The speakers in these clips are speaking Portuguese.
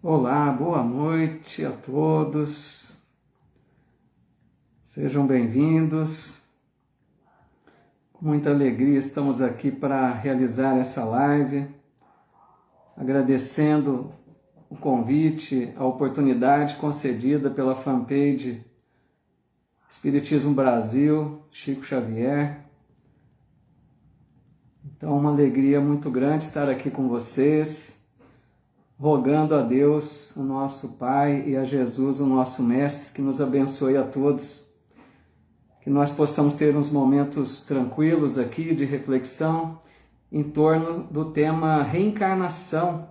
Olá, boa noite a todos. Sejam bem-vindos. Com muita alegria estamos aqui para realizar essa live, agradecendo o convite, a oportunidade concedida pela fanpage Espiritismo Brasil, Chico Xavier. Então, uma alegria muito grande estar aqui com vocês, rogando a Deus, o nosso Pai, e a Jesus, o nosso Mestre, que nos abençoe a todos, que nós possamos ter uns momentos tranquilos aqui de reflexão em torno do tema reencarnação,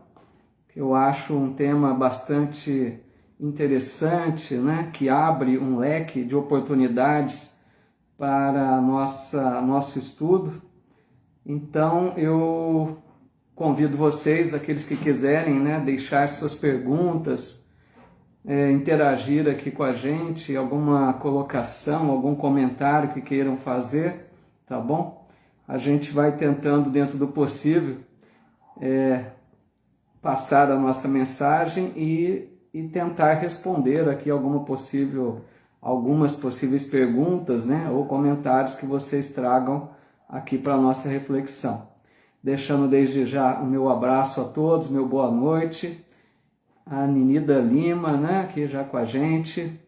que eu acho um tema bastante interessante, né? Que abre um leque de oportunidades para nosso estudo. Então, eu convido vocês, aqueles que quiserem, né, deixar suas perguntas, interagir aqui com a gente, alguma colocação, algum comentário que queiram fazer, tá bom? A gente vai tentando, dentro do possível, passar a nossa mensagem e tentar responder aqui algumas possíveis perguntas, né, ou comentários que vocês tragam aqui para a nossa reflexão. Deixando desde já o meu abraço a todos, meu boa noite, a Ninida Lima, né, aqui já com a gente,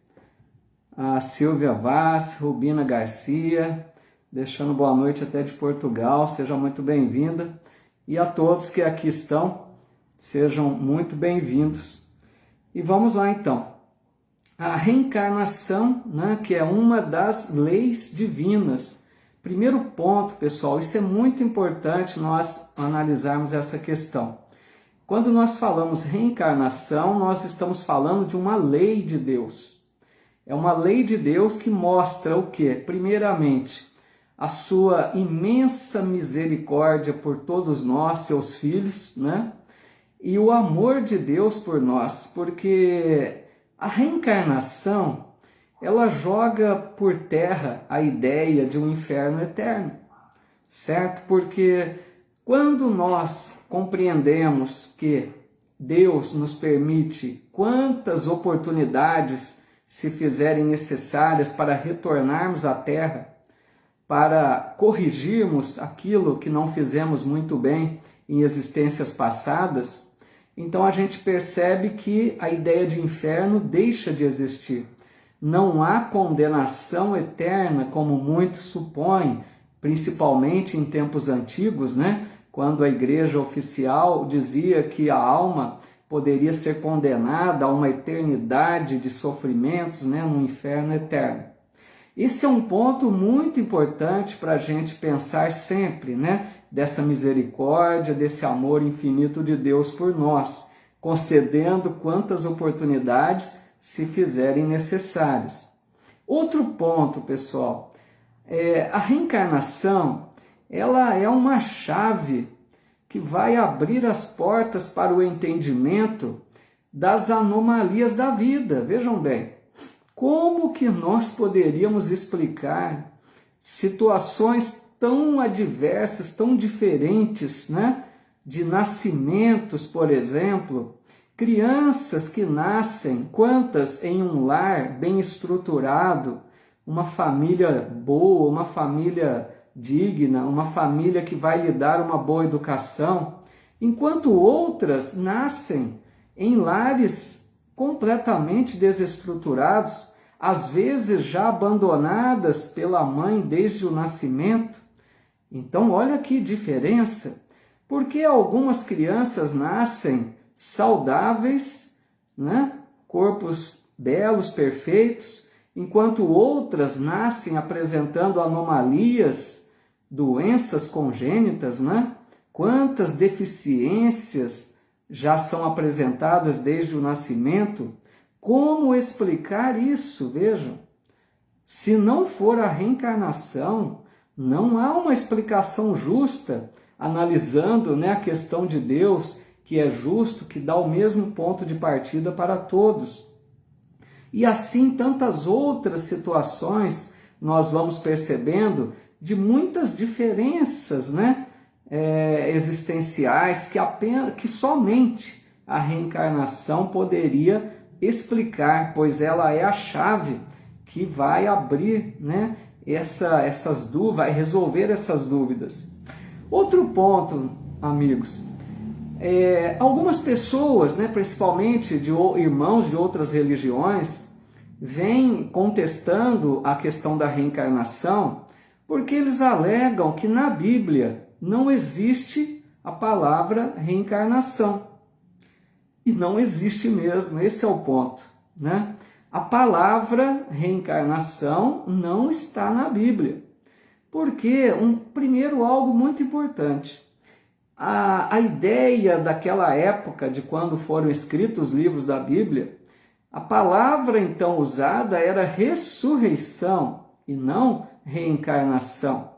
a Silvia Vaz, Rubina Garcia, deixando boa noite até de Portugal, seja muito bem-vinda, e a todos que aqui estão, sejam muito bem-vindos. E vamos lá então. A reencarnação, né, que é uma das leis divinas. Primeiro ponto, pessoal, isso é muito importante nós analisarmos essa questão. Quando nós falamos reencarnação, nós estamos falando de uma lei de Deus. É uma lei de Deus que mostra o quê? Primeiramente, a sua imensa misericórdia por todos nós, seus filhos, né? E o amor de Deus por nós, porque a reencarnação, ela joga por terra a ideia de um inferno eterno, certo? Porque quando nós compreendemos que Deus nos permite quantas oportunidades se fizerem necessárias para retornarmos à terra, para corrigirmos aquilo que não fizemos muito bem em existências passadas, então a gente percebe que a ideia de inferno deixa de existir. Não há condenação eterna, como muitos supõem, principalmente em tempos antigos, né? Quando a igreja oficial dizia que a alma poderia ser condenada a uma eternidade de sofrimentos, né? No inferno eterno. Esse é um ponto muito importante para a gente pensar sempre, né? Dessa misericórdia, desse amor infinito de Deus por nós, concedendo quantas oportunidades se fizerem necessárias. Outro ponto, pessoal, a reencarnação, ela é uma chave que vai abrir as portas para o entendimento das anomalias da vida. Vejam bem, como que nós poderíamos explicar situações tão adversas, tão diferentes, né? De nascimentos, por exemplo, crianças que nascem, quantas em um lar bem estruturado, uma família boa, uma família digna, uma família que vai lhe dar uma boa educação, enquanto outras nascem em lares completamente desestruturados, às vezes já abandonadas pela mãe desde o nascimento. Então, olha que diferença, porque algumas crianças nascem saudáveis, né? Corpos belos, perfeitos, enquanto outras nascem apresentando anomalias, doenças congênitas, né? Quantas deficiências já são apresentadas desde o nascimento? Como explicar isso? Vejam, se não for a reencarnação, não há uma explicação justa, analisando, né, a questão de Deus, que é justo, que dá o mesmo ponto de partida para todos. E assim tantas outras situações nós vamos percebendo de muitas diferenças, né, existenciais que somente a reencarnação poderia explicar, pois ela é a chave que vai abrir, né, essas dúvidas, vai resolver essas dúvidas. Outro ponto, amigos, algumas pessoas, né, principalmente de irmãos de outras religiões, vêm contestando a questão da reencarnação, porque eles alegam que na Bíblia não existe a palavra reencarnação. E não existe mesmo, esse é o ponto, né? A palavra reencarnação não está na Bíblia. Porque, primeiro, algo muito importante. A ideia daquela época, de quando foram escritos os livros da Bíblia, a palavra então usada era ressurreição e não reencarnação.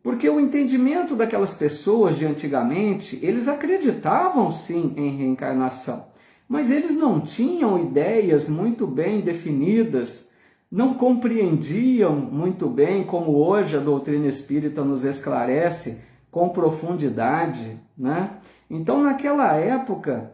Porque o entendimento daquelas pessoas de antigamente, eles acreditavam sim em reencarnação, mas eles não tinham ideias muito bem definidas, não compreendiam muito bem, como hoje a doutrina espírita nos esclarece, com profundidade, né? Então, naquela época,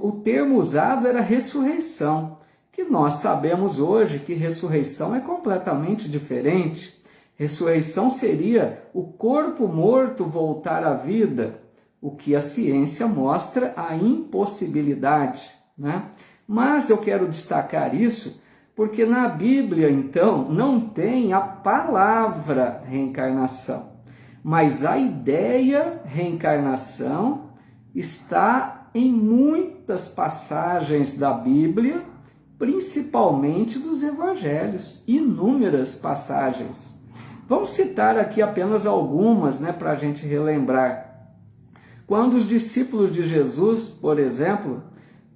o termo usado era ressurreição, que nós sabemos hoje que ressurreição é completamente diferente. Ressurreição seria o corpo morto voltar à vida, o que a ciência mostra a impossibilidade, né? Mas eu quero destacar isso porque na Bíblia, então, não tem a palavra reencarnação, mas a ideia reencarnação está em muitas passagens da Bíblia, principalmente dos evangelhos, inúmeras passagens. Vamos citar aqui apenas algumas, né, para a gente relembrar. Quando os discípulos de Jesus, por exemplo,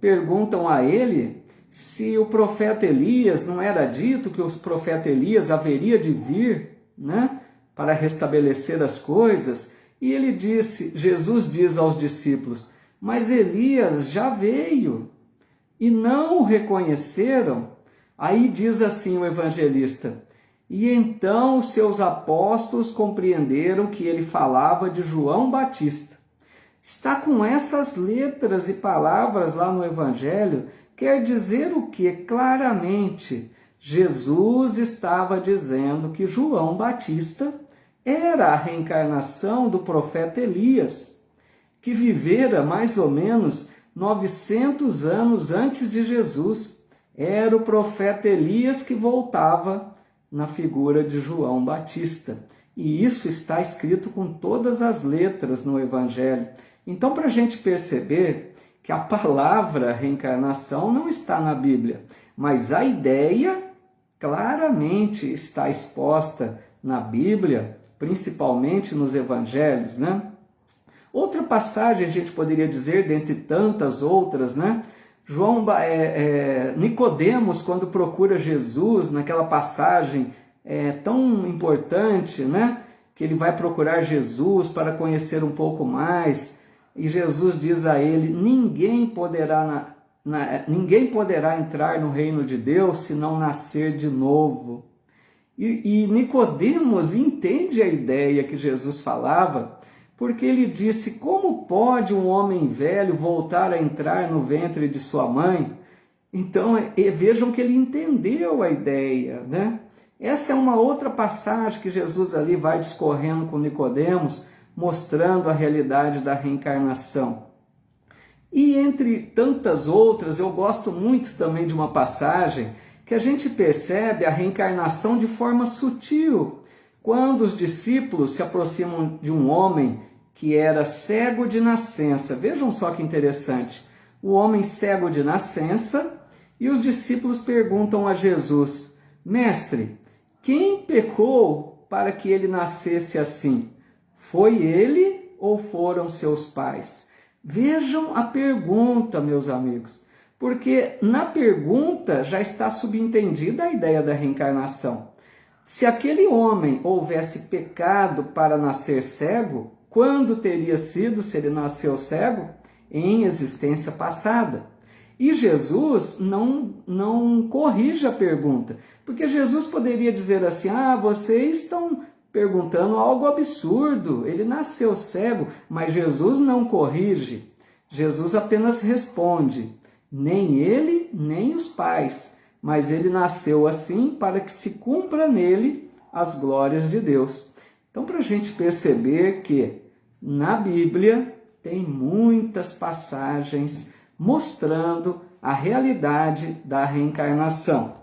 perguntam a ele se o profeta Elias, não era dito que o profeta Elias haveria de vir, né, para restabelecer as coisas, e ele disse, Jesus diz aos discípulos, mas Elias já veio e não o reconheceram. Aí diz assim o evangelista, e então os seus apóstolos compreenderam que ele falava de João Batista. Está com essas letras e palavras lá no evangelho, quer dizer o que? Claramente, Jesus estava dizendo que João Batista era a reencarnação do profeta Elias, que vivera mais ou menos 900 anos antes de Jesus. Era o profeta Elias que voltava na figura de João Batista. E isso está escrito com todas as letras no Evangelho. Então, para a gente perceber que a palavra reencarnação não está na Bíblia, mas a ideia claramente está exposta na Bíblia, principalmente nos Evangelhos, né? Outra passagem, a gente poderia dizer, dentre tantas outras, né? Nicodemos, quando procura Jesus, naquela passagem tão importante, né? Que ele vai procurar Jesus para conhecer um pouco mais, e Jesus diz a ele, ninguém poderá entrar no reino de Deus se não nascer de novo. E Nicodemos entende a ideia que Jesus falava, porque ele disse, como pode um homem velho voltar a entrar no ventre de sua mãe? Então, vejam que ele entendeu a ideia, né? Essa é uma outra passagem que Jesus ali vai discorrendo com Nicodemos, mostrando a realidade da reencarnação. E entre tantas outras, eu gosto muito também de uma passagem que a gente percebe a reencarnação de forma sutil, quando os discípulos se aproximam de um homem que era cego de nascença. Vejam só que interessante. O homem cego de nascença, e os discípulos perguntam a Jesus, mestre, quem pecou para que ele nascesse assim? Foi ele ou foram seus pais? Vejam a pergunta, meus amigos, porque na pergunta já está subentendida a ideia da reencarnação. Se aquele homem houvesse pecado para nascer cego, quando teria sido se ele nasceu cego? Em existência passada. E Jesus não corrige a pergunta, porque Jesus poderia dizer assim, vocês estão perguntando algo absurdo, ele nasceu cego, mas Jesus não corrige. Jesus apenas responde: nem ele, nem os pais, mas ele nasceu assim para que se cumpra nele as glórias de Deus. Então, para a gente perceber que na Bíblia tem muitas passagens mostrando a realidade da reencarnação.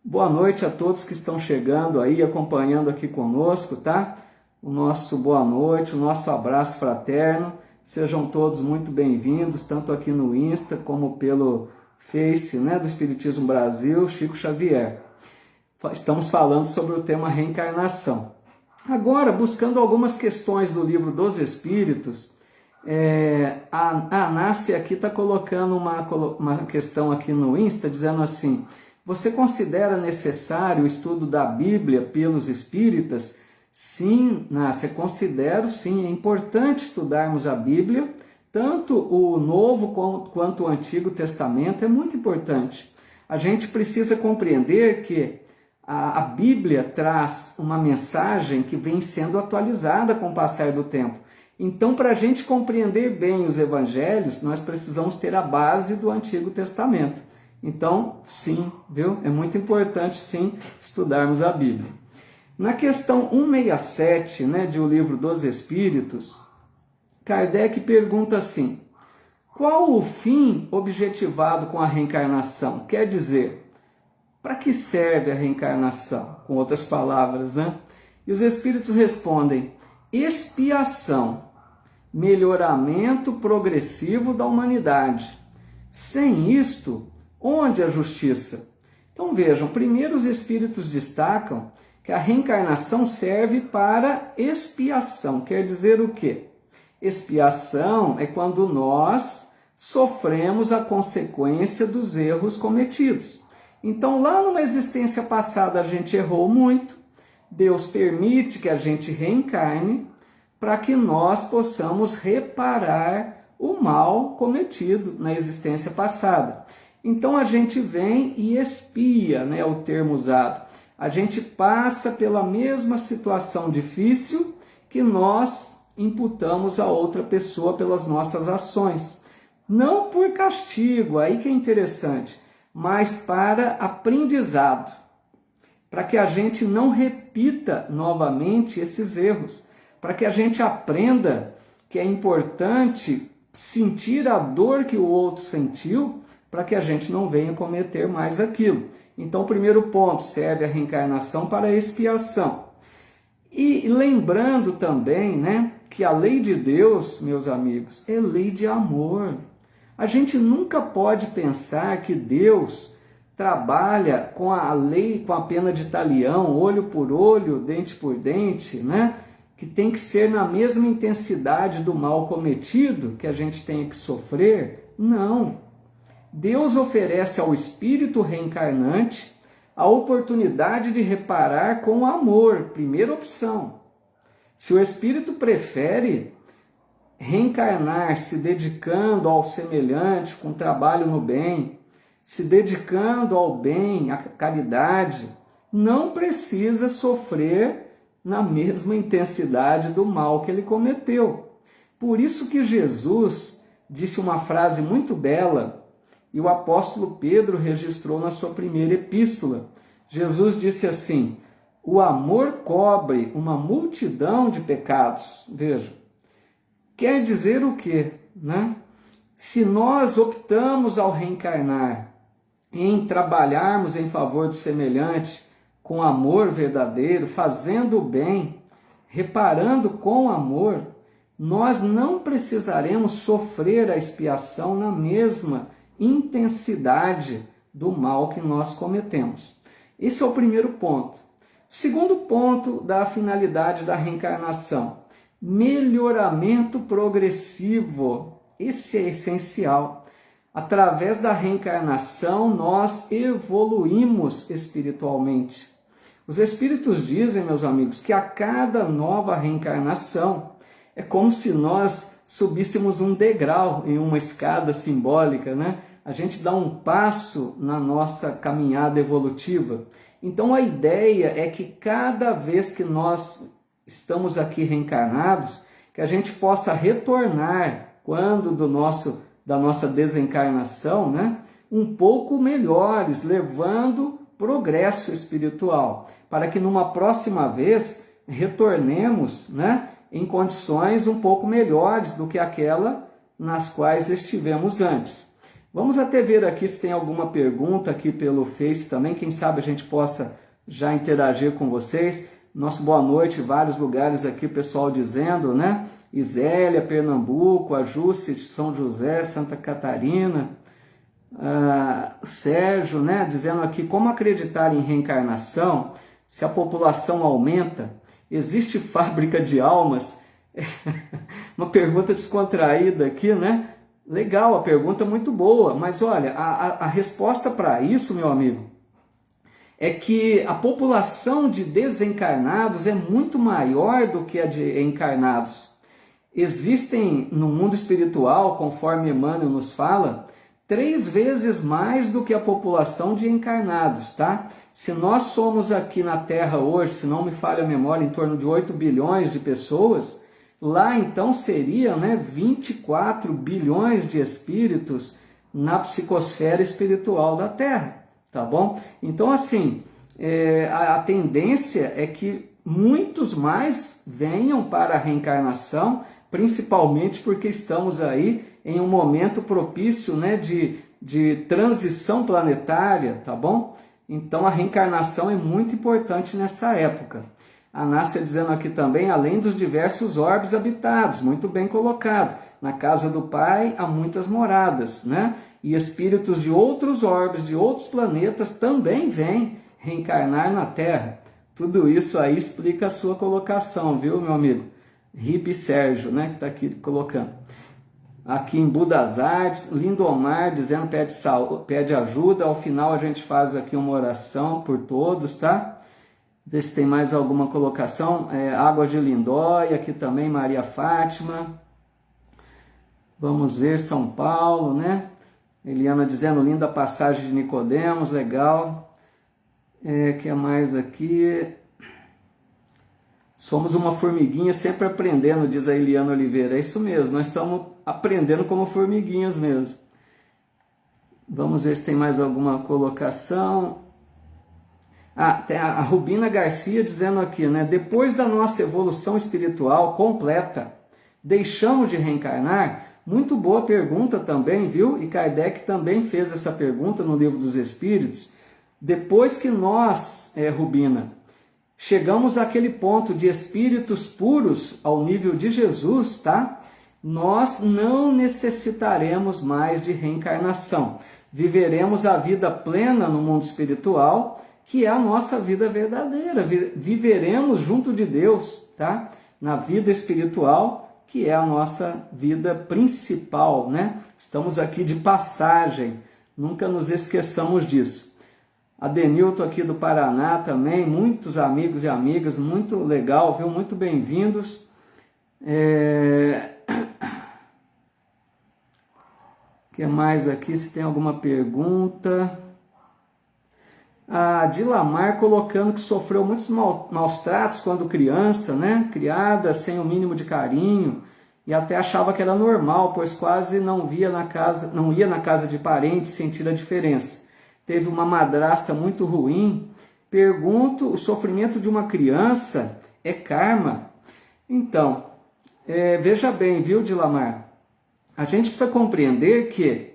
Boa noite a todos que estão chegando aí, acompanhando aqui conosco, tá? O nosso boa noite, o nosso abraço fraterno. Sejam todos muito bem-vindos, tanto aqui no Insta como pelo Face, né, do Espiritismo Brasil, Chico Xavier. Estamos falando sobre o tema reencarnação. Agora, buscando algumas questões do Livro dos Espíritos, a Nácia aqui está colocando uma questão aqui no Insta, dizendo assim: você considera necessário o estudo da Bíblia pelos espíritas? Sim, Nácia, considero sim. É importante estudarmos a Bíblia, tanto o Novo quanto o Antigo Testamento, é muito importante. A gente precisa compreender que a Bíblia traz uma mensagem que vem sendo atualizada com o passar do tempo. Então, para a gente compreender bem os evangelhos, nós precisamos ter a base do Antigo Testamento. Então, sim, viu? É muito importante, sim, estudarmos a Bíblia. Na questão 167, né, de O Livro dos Espíritos, Kardec pergunta assim: qual o fim objetivado com a reencarnação? Quer dizer, para que serve a reencarnação? Com outras palavras, né? E os Espíritos respondem: expiação, melhoramento progressivo da humanidade. Sem isto, onde a justiça? Então vejam, primeiro os Espíritos destacam que a reencarnação serve para expiação. Quer dizer o quê? Expiação é quando nós sofremos a consequência dos erros cometidos. Então, lá numa existência passada a gente errou muito, Deus permite que a gente reencarne para que nós possamos reparar o mal cometido na existência passada. Então a gente vem e expia, né, o termo usado. A gente passa pela mesma situação difícil que nós imputamos a outra pessoa pelas nossas ações. Não por castigo, aí que é interessante, mas para aprendizado, para que a gente não repita novamente esses erros, para que a gente aprenda que é importante sentir a dor que o outro sentiu, para que a gente não venha cometer mais aquilo. Então, o primeiro ponto, serve a reencarnação para a expiação. E lembrando também, né, que a lei de Deus, meus amigos, é lei de amor. A gente nunca pode pensar que Deus trabalha com a lei, com a pena de talião, olho por olho, dente por dente, né? Que tem que ser na mesma intensidade do mal cometido que a gente tem que sofrer. Não. Deus oferece ao espírito reencarnante a oportunidade de reparar com amor, primeira opção. Se o espírito prefere reencarnar se dedicando ao semelhante, com trabalho no bem, se dedicando ao bem, à caridade, não precisa sofrer na mesma intensidade do mal que ele cometeu. Por isso que Jesus disse uma frase muito bela, e o apóstolo Pedro registrou na sua primeira epístola. Jesus disse assim: o amor cobre uma multidão de pecados. Veja, quer dizer o quê, né? Se nós optamos ao reencarnar em trabalharmos em favor do semelhante com amor verdadeiro, fazendo o bem, reparando com amor, nós não precisaremos sofrer a expiação na mesma intensidade do mal que nós cometemos. Esse é o primeiro ponto. O segundo ponto da finalidade da reencarnação: melhoramento progressivo. Esse é essencial. Através da reencarnação, nós evoluímos espiritualmente. Os Espíritos dizem, meus amigos, que a cada nova reencarnação é como se nós subíssemos um degrau em uma escada simbólica, né? A gente dá um passo na nossa caminhada evolutiva. Então a ideia é que cada vez que nós estamos aqui reencarnados, que a gente possa retornar quando da nossa desencarnação, né, um pouco melhores, levando progresso espiritual, para que numa próxima vez retornemos, né, em condições um pouco melhores do que aquela nas quais estivemos antes. Vamos até ver aqui se tem alguma pergunta aqui pelo Face também, quem sabe a gente possa já interagir com vocês. Nosso boa noite, vários lugares aqui, pessoal dizendo, né? Isélia, Pernambuco, a Jússia de São José, Santa Catarina, o Sérgio, né? Dizendo aqui, como acreditar em reencarnação se a população aumenta? Existe fábrica de almas? Uma pergunta descontraída aqui, né? Legal, a pergunta muito boa, mas olha, a resposta para isso, meu amigo, é que a população de desencarnados é muito maior do que a de encarnados. Existem no mundo espiritual, conforme Emmanuel nos fala, 3 vezes mais do que a população de encarnados, tá? Se nós somos aqui na Terra hoje, se não me falha a memória, em torno de 8 bilhões de pessoas, lá então seria, né, 24 bilhões de espíritos na psicosfera espiritual da Terra, tá bom? Então assim, a tendência é que muitos mais venham para a reencarnação, principalmente porque estamos aí em um momento propício, né, de transição planetária, tá bom? Então a reencarnação é muito importante nessa época. A Nácia dizendo aqui também, além dos diversos orbes habitados, muito bem colocado. Na casa do Pai há muitas moradas, né? E espíritos de outros orbes, de outros planetas também vêm reencarnar na Terra. Tudo isso aí explica a sua colocação, viu, meu amigo? Ribe Sérgio, né, que está aqui colocando. Aqui em Budas Artes, Lindomar dizendo pede ajuda. Ao final a gente faz aqui uma oração por todos, tá? Ver se tem mais alguma colocação. Águas de Lindóia, aqui também Maria Fátima. Vamos ver São Paulo, né? Eliana dizendo linda passagem de Nicodemos, legal. Que é mais aqui? Somos uma formiguinha sempre aprendendo, diz a Eliana Oliveira. É isso mesmo, nós estamos aprendendo como formiguinhas mesmo. Vamos ver se tem mais alguma colocação. Tem a Rubina Garcia dizendo aqui, né? Depois da nossa evolução espiritual completa, deixamos de reencarnar? Muito boa pergunta também, viu? E Kardec também fez essa pergunta no Livro dos Espíritos. Depois que nós, Rubina, chegamos àquele ponto de espíritos puros ao nível de Jesus, tá? Nós não necessitaremos mais de reencarnação. Viveremos a vida plena no mundo espiritual, que é a nossa vida verdadeira. Viveremos junto de Deus, tá? Na vida espiritual, que é a nossa vida principal, né? Estamos aqui de passagem, nunca nos esqueçamos disso. Adenilton aqui do Paraná também, muitos amigos e amigas, muito legal, viu? Muito bem-vindos. O que mais aqui? Se tem alguma pergunta? A Dilamar colocando que sofreu muitos maus tratos quando criança, né? Criada sem o mínimo de carinho e até achava que era normal, pois quase não ia na casa de parentes sentir a diferença. Teve uma madrasta muito ruim. Pergunto, o sofrimento de uma criança é karma? Então, veja bem, viu, Dilamar? A gente precisa compreender que,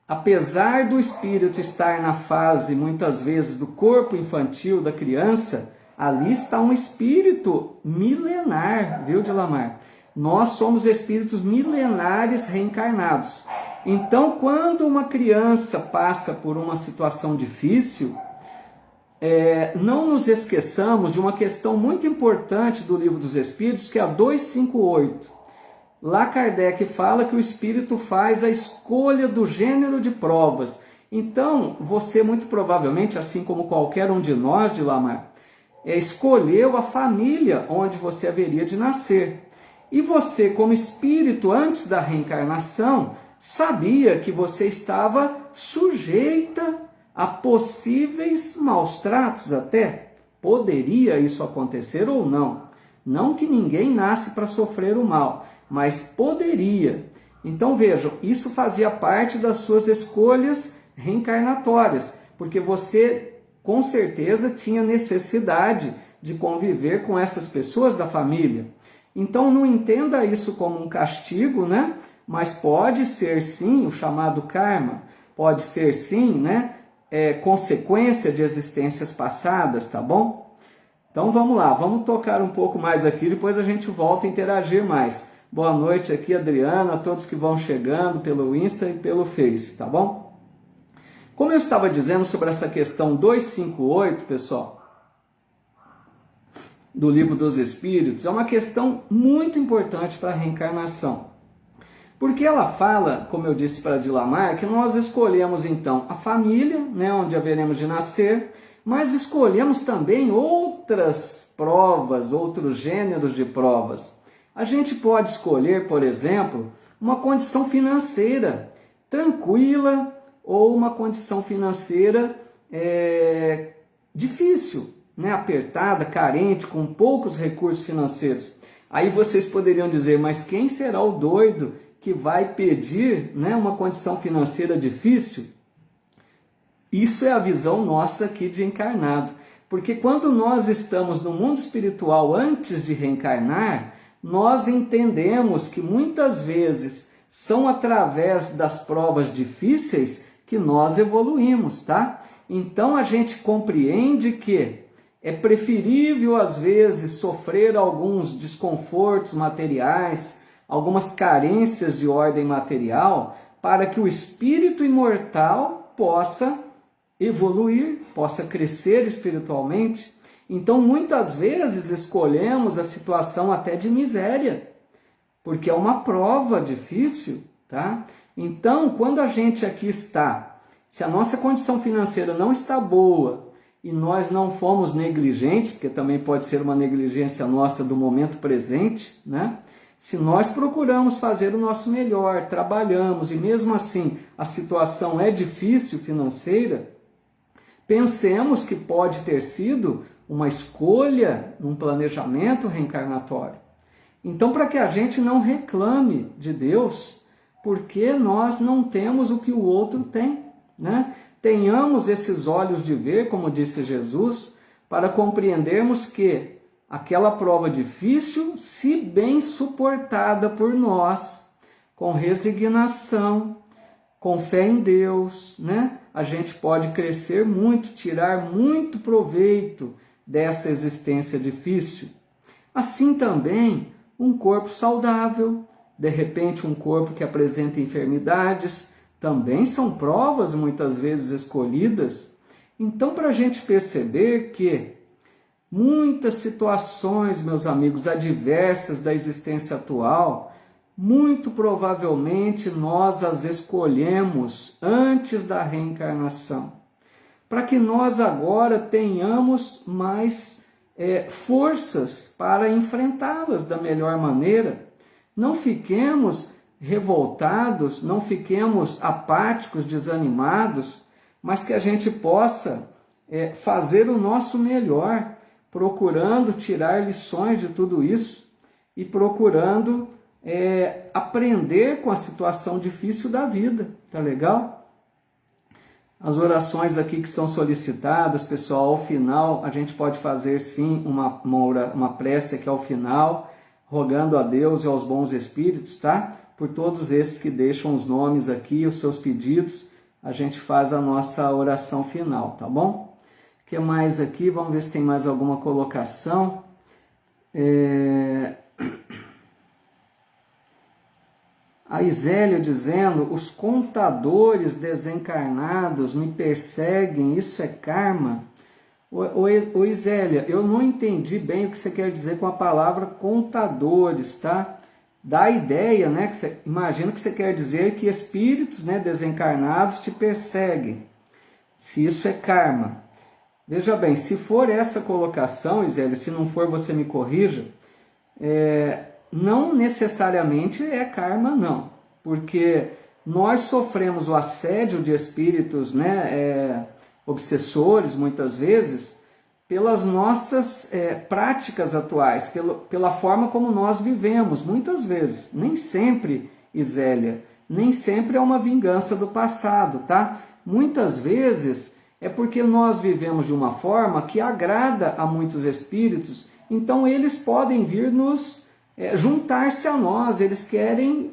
apesar do espírito estar na fase, muitas vezes, do corpo infantil da criança, ali está um espírito milenar, viu, Dilamar? Nós somos espíritos milenares reencarnados. Então, quando uma criança passa por uma situação difícil, não nos esqueçamos de uma questão muito importante do Livro dos Espíritos, que é a 258. Lá Kardec fala que o espírito faz a escolha do gênero de provas. Então, você muito provavelmente, assim como qualquer um de nós, Dilamar, escolheu a família onde você haveria de nascer. E você, como espírito, antes da reencarnação, sabia que você estava sujeita a possíveis maus tratos até. Poderia isso acontecer ou não. Não que ninguém nasce para sofrer o mal, mas poderia. Então vejam, isso fazia parte das suas escolhas reencarnatórias, porque você com certeza tinha necessidade de conviver com essas pessoas da família. Então não entenda isso como um castigo, né? Mas pode ser sim o chamado karma, pode ser sim, né? Consequência de existências passadas, tá bom? Então vamos lá, vamos tocar um pouco mais aqui, depois a gente volta a interagir mais. Boa noite aqui, Adriana, a todos que vão chegando pelo Insta e pelo Face, tá bom? Como eu estava dizendo sobre essa questão 258, pessoal, do Livro dos Espíritos, é uma questão muito importante para a reencarnação. Porque ela fala, como eu disse para Dilamar, que nós escolhemos então a família, né, onde haveremos de nascer, mas escolhemos também outras provas, outros gêneros de provas. A gente pode escolher, por exemplo, uma condição financeira tranquila ou uma condição financeira difícil, né? Apertada, carente, com poucos recursos financeiros. Aí vocês poderiam dizer, mas quem será o doido que vai pedir, né, uma condição financeira difícil? Isso é a visão nossa aqui de encarnado. Porque quando nós estamos no mundo espiritual antes de reencarnar, nós entendemos que muitas vezes são através das provas difíceis que nós evoluímos, tá? Então a gente compreende que é preferível às vezes sofrer alguns desconfortos materiais, algumas carências de ordem material, para que o espírito imortal possa evoluir, possa crescer espiritualmente. Então, muitas vezes escolhemos a situação até de miséria, porque é uma prova difícil, tá? Então, quando a gente aqui está, se a nossa condição financeira não está boa e nós não fomos negligentes, porque também pode ser uma negligência nossa do momento presente, né? Se nós procuramos fazer o nosso melhor, trabalhamos e mesmo assim a situação é difícil financeira, pensemos que pode ter sido uma escolha, um planejamento reencarnatório. Então, para que a gente não reclame de Deus, porque nós não temos o que o outro tem, né? Tenhamos esses olhos de ver, como disse Jesus, para compreendermos que aquela prova difícil, se bem suportada por nós, com resignação, com fé em Deus, né? A gente pode crescer muito, tirar muito proveito dessa existência difícil. Assim também, um corpo saudável, de repente um corpo que apresenta enfermidades, também são provas muitas vezes escolhidas. Então, para a gente perceber que muitas situações, meus amigos, adversas da existência atual, muito provavelmente nós as escolhemos antes da reencarnação, para que nós agora tenhamos mais forças para enfrentá-las da melhor maneira. Não fiquemos revoltados, não fiquemos apáticos, desanimados, mas que a gente possa fazer o nosso melhor, procurando tirar lições de tudo isso e procurando aprender com a situação difícil da vida, tá legal? As orações aqui que são solicitadas, pessoal, ao final a gente pode fazer sim uma prece aqui ao final, rogando a Deus e aos bons espíritos, tá? Por todos esses que deixam os nomes aqui, os seus pedidos, a gente faz a nossa oração final, tá bom? O que mais aqui? Vamos ver se tem mais alguma colocação. A Isélia dizendo, os contadores desencarnados me perseguem, isso é karma? Ô Isélia, eu não entendi bem o que você quer dizer com a palavra contadores, tá? Dá a ideia, né? Imagino que você quer dizer que espíritos, né, desencarnados te perseguem, se isso é karma. Veja bem, se for essa colocação, Isélia, se não for você me corrija, não necessariamente é karma, não, porque nós sofremos o assédio de espíritos, né, obsessores, muitas vezes, pelas nossas práticas atuais, pela forma como nós vivemos, muitas vezes. Nem sempre Isélia, nem sempre é uma vingança do passado, tá? Muitas vezes é porque nós vivemos de uma forma que agrada a muitos espíritos, então eles podem vir nos juntar-se a nós, eles querem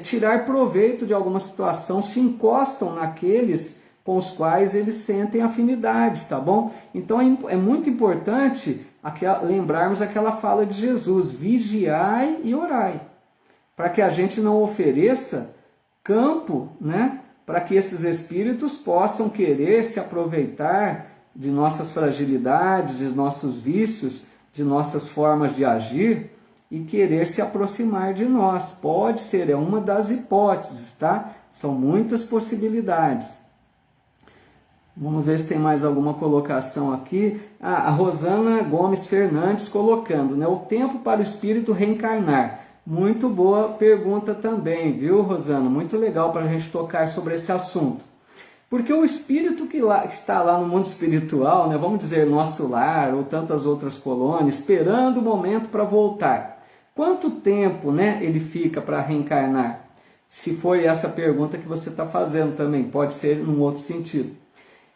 tirar proveito de alguma situação, se encostam naqueles com os quais eles sentem afinidades, tá bom? Então é muito importante lembrarmos aquela fala de Jesus, vigiai e orai, para que a gente não ofereça campo, né, para que esses espíritos possam querer se aproveitar de nossas fragilidades, de nossos vícios, de nossas formas de agir e querer se aproximar de nós. Pode ser, é uma das hipóteses, tá? São muitas possibilidades. Vamos ver se tem mais alguma colocação aqui. A Rosana Gomes Fernandes colocando, né, o tempo para o espírito reencarnar. Muito boa pergunta também, viu, Rosana? Muito legal para a gente tocar sobre esse assunto. Porque o espírito que está lá no mundo espiritual, né, vamos dizer, nosso lar ou tantas outras colônias, esperando o momento para voltar. Quanto tempo, né, ele fica para reencarnar? Se foi essa pergunta que você está fazendo também, pode ser num outro sentido.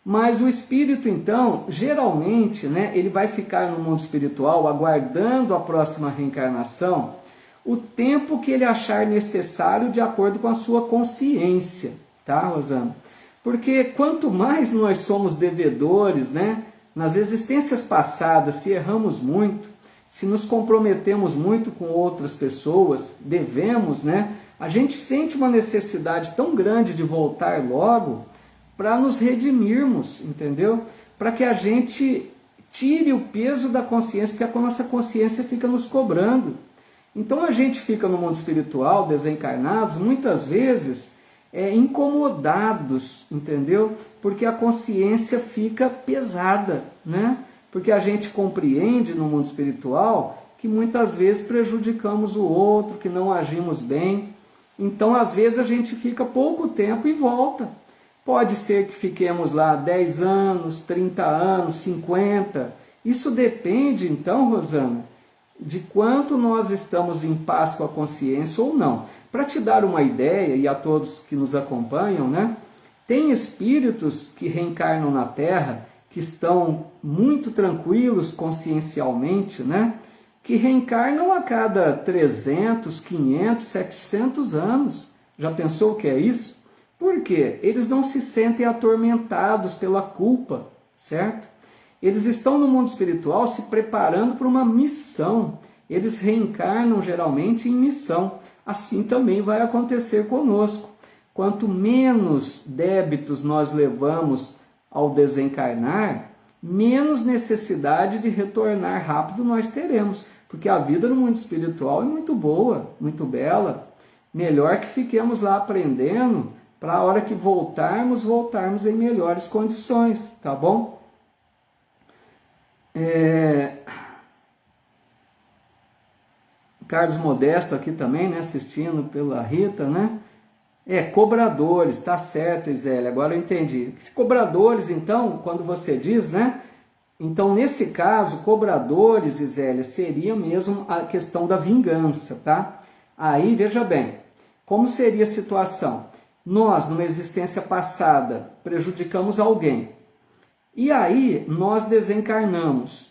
Mas o espírito, então, geralmente, né, ele vai ficar no mundo espiritual aguardando a próxima reencarnação o tempo que ele achar necessário de acordo com a sua consciência, tá, Rosana? Porque quanto mais nós somos devedores, né, nas existências passadas, se erramos muito, se nos comprometemos muito com outras pessoas, devemos, né, a gente sente uma necessidade tão grande de voltar logo para nos redimirmos, entendeu? Para que a gente tire o peso da consciência, porque a nossa consciência fica nos cobrando. Então a gente fica no mundo espiritual, desencarnados, muitas vezes incomodados, entendeu? Porque a consciência fica pesada, né? Porque a gente compreende no mundo espiritual que muitas vezes prejudicamos o outro, que não agimos bem. Então às vezes a gente fica pouco tempo e volta. Pode ser que fiquemos lá 10 anos, 30 anos, 50. Isso depende, então, Rosana, de quanto nós estamos em paz com a consciência ou não. Para te dar uma ideia, e a todos que nos acompanham, né, tem espíritos que reencarnam na Terra, que estão muito tranquilos consciencialmente, né, que reencarnam a cada 300, 500, 700 anos. Já pensou o que é isso? Por quê? Eles não se sentem atormentados pela culpa, certo? Eles estão no mundo espiritual se preparando para uma missão. Eles reencarnam geralmente em missão. Assim também vai acontecer conosco. Quanto menos débitos nós levamos ao desencarnar, menos necessidade de retornar rápido nós teremos. Porque a vida no mundo espiritual é muito boa, muito bela. Melhor que fiquemos lá aprendendo, para a hora que voltarmos em melhores condições, tá bom? Carlos Modesto aqui também, né, assistindo pela Rita, né? Cobradores, tá certo, Isélia, agora eu entendi. Cobradores, então, quando você diz, né? Então, nesse caso, cobradores, Isélia, seria mesmo a questão da vingança, tá? Aí, veja bem, como seria a situação? Nós, numa existência passada, prejudicamos alguém. E aí, nós desencarnamos.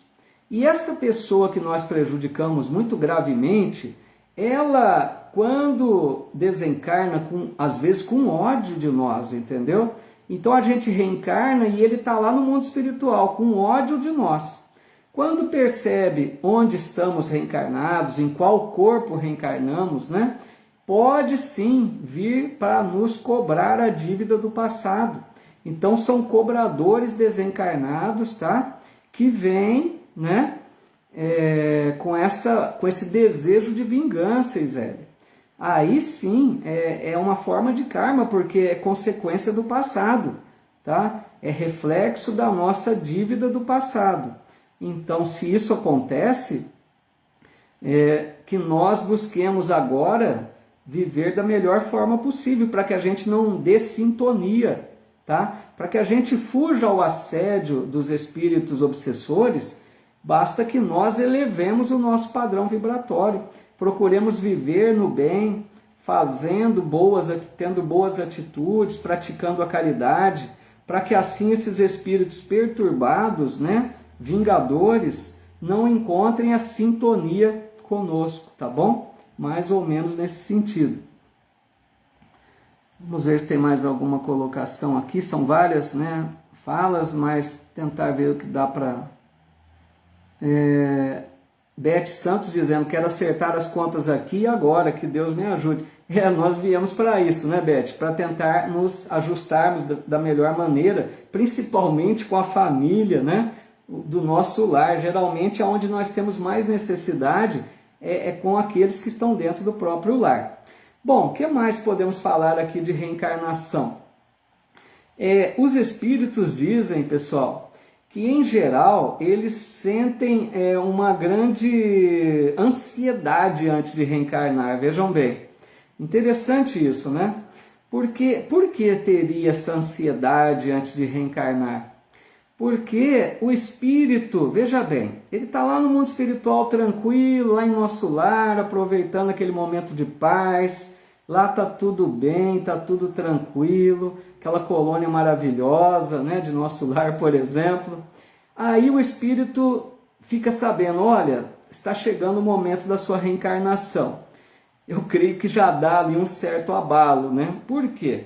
E essa pessoa que nós prejudicamos muito gravemente, ela, quando desencarna, às vezes com ódio de nós, entendeu? Então a gente reencarna e ele está lá no mundo espiritual, com ódio de nós. Quando percebe onde estamos reencarnados, em qual corpo reencarnamos, né? Pode sim vir para nos cobrar a dívida do passado. Então são cobradores desencarnados, tá? Que vêm, né? Com esse desejo de vingança, Isélia. Aí sim é uma forma de karma, porque é consequência do passado, tá? É reflexo da nossa dívida do passado. Então, se isso acontece, que nós busquemos agora viver da melhor forma possível, para que a gente não dê sintonia, tá? Para que a gente fuja ao assédio dos espíritos obsessores, basta que nós elevemos o nosso padrão vibratório, procuremos viver no bem, tendo boas atitudes, praticando a caridade, para que assim esses espíritos perturbados, né, vingadores, não encontrem a sintonia conosco, tá bom? Mais ou menos nesse sentido. Vamos ver se tem mais alguma colocação aqui. São várias, né, falas, mas tentar ver o que dá para... Beth Santos dizendo, quero acertar as contas aqui e agora, que Deus me ajude. Nós viemos para isso, né, Beth? Para tentar nos ajustarmos da melhor maneira, principalmente com a família, né, do nosso lar. Geralmente, onde nós temos mais necessidade é com aqueles que estão dentro do próprio lar. Bom, o que mais podemos falar aqui de reencarnação? Os espíritos dizem, pessoal, que em geral eles sentem uma grande ansiedade antes de reencarnar. Vejam bem, interessante isso, né? Por que teria essa ansiedade antes de reencarnar? Porque o espírito, veja bem, ele está lá no mundo espiritual tranquilo, lá em nosso lar, aproveitando aquele momento de paz, lá está tudo bem, está tudo tranquilo, aquela colônia maravilhosa, né, de nosso lar, por exemplo. Aí o espírito fica sabendo, olha, está chegando o momento da sua reencarnação. Eu creio que já dá ali um certo abalo, né? Por quê?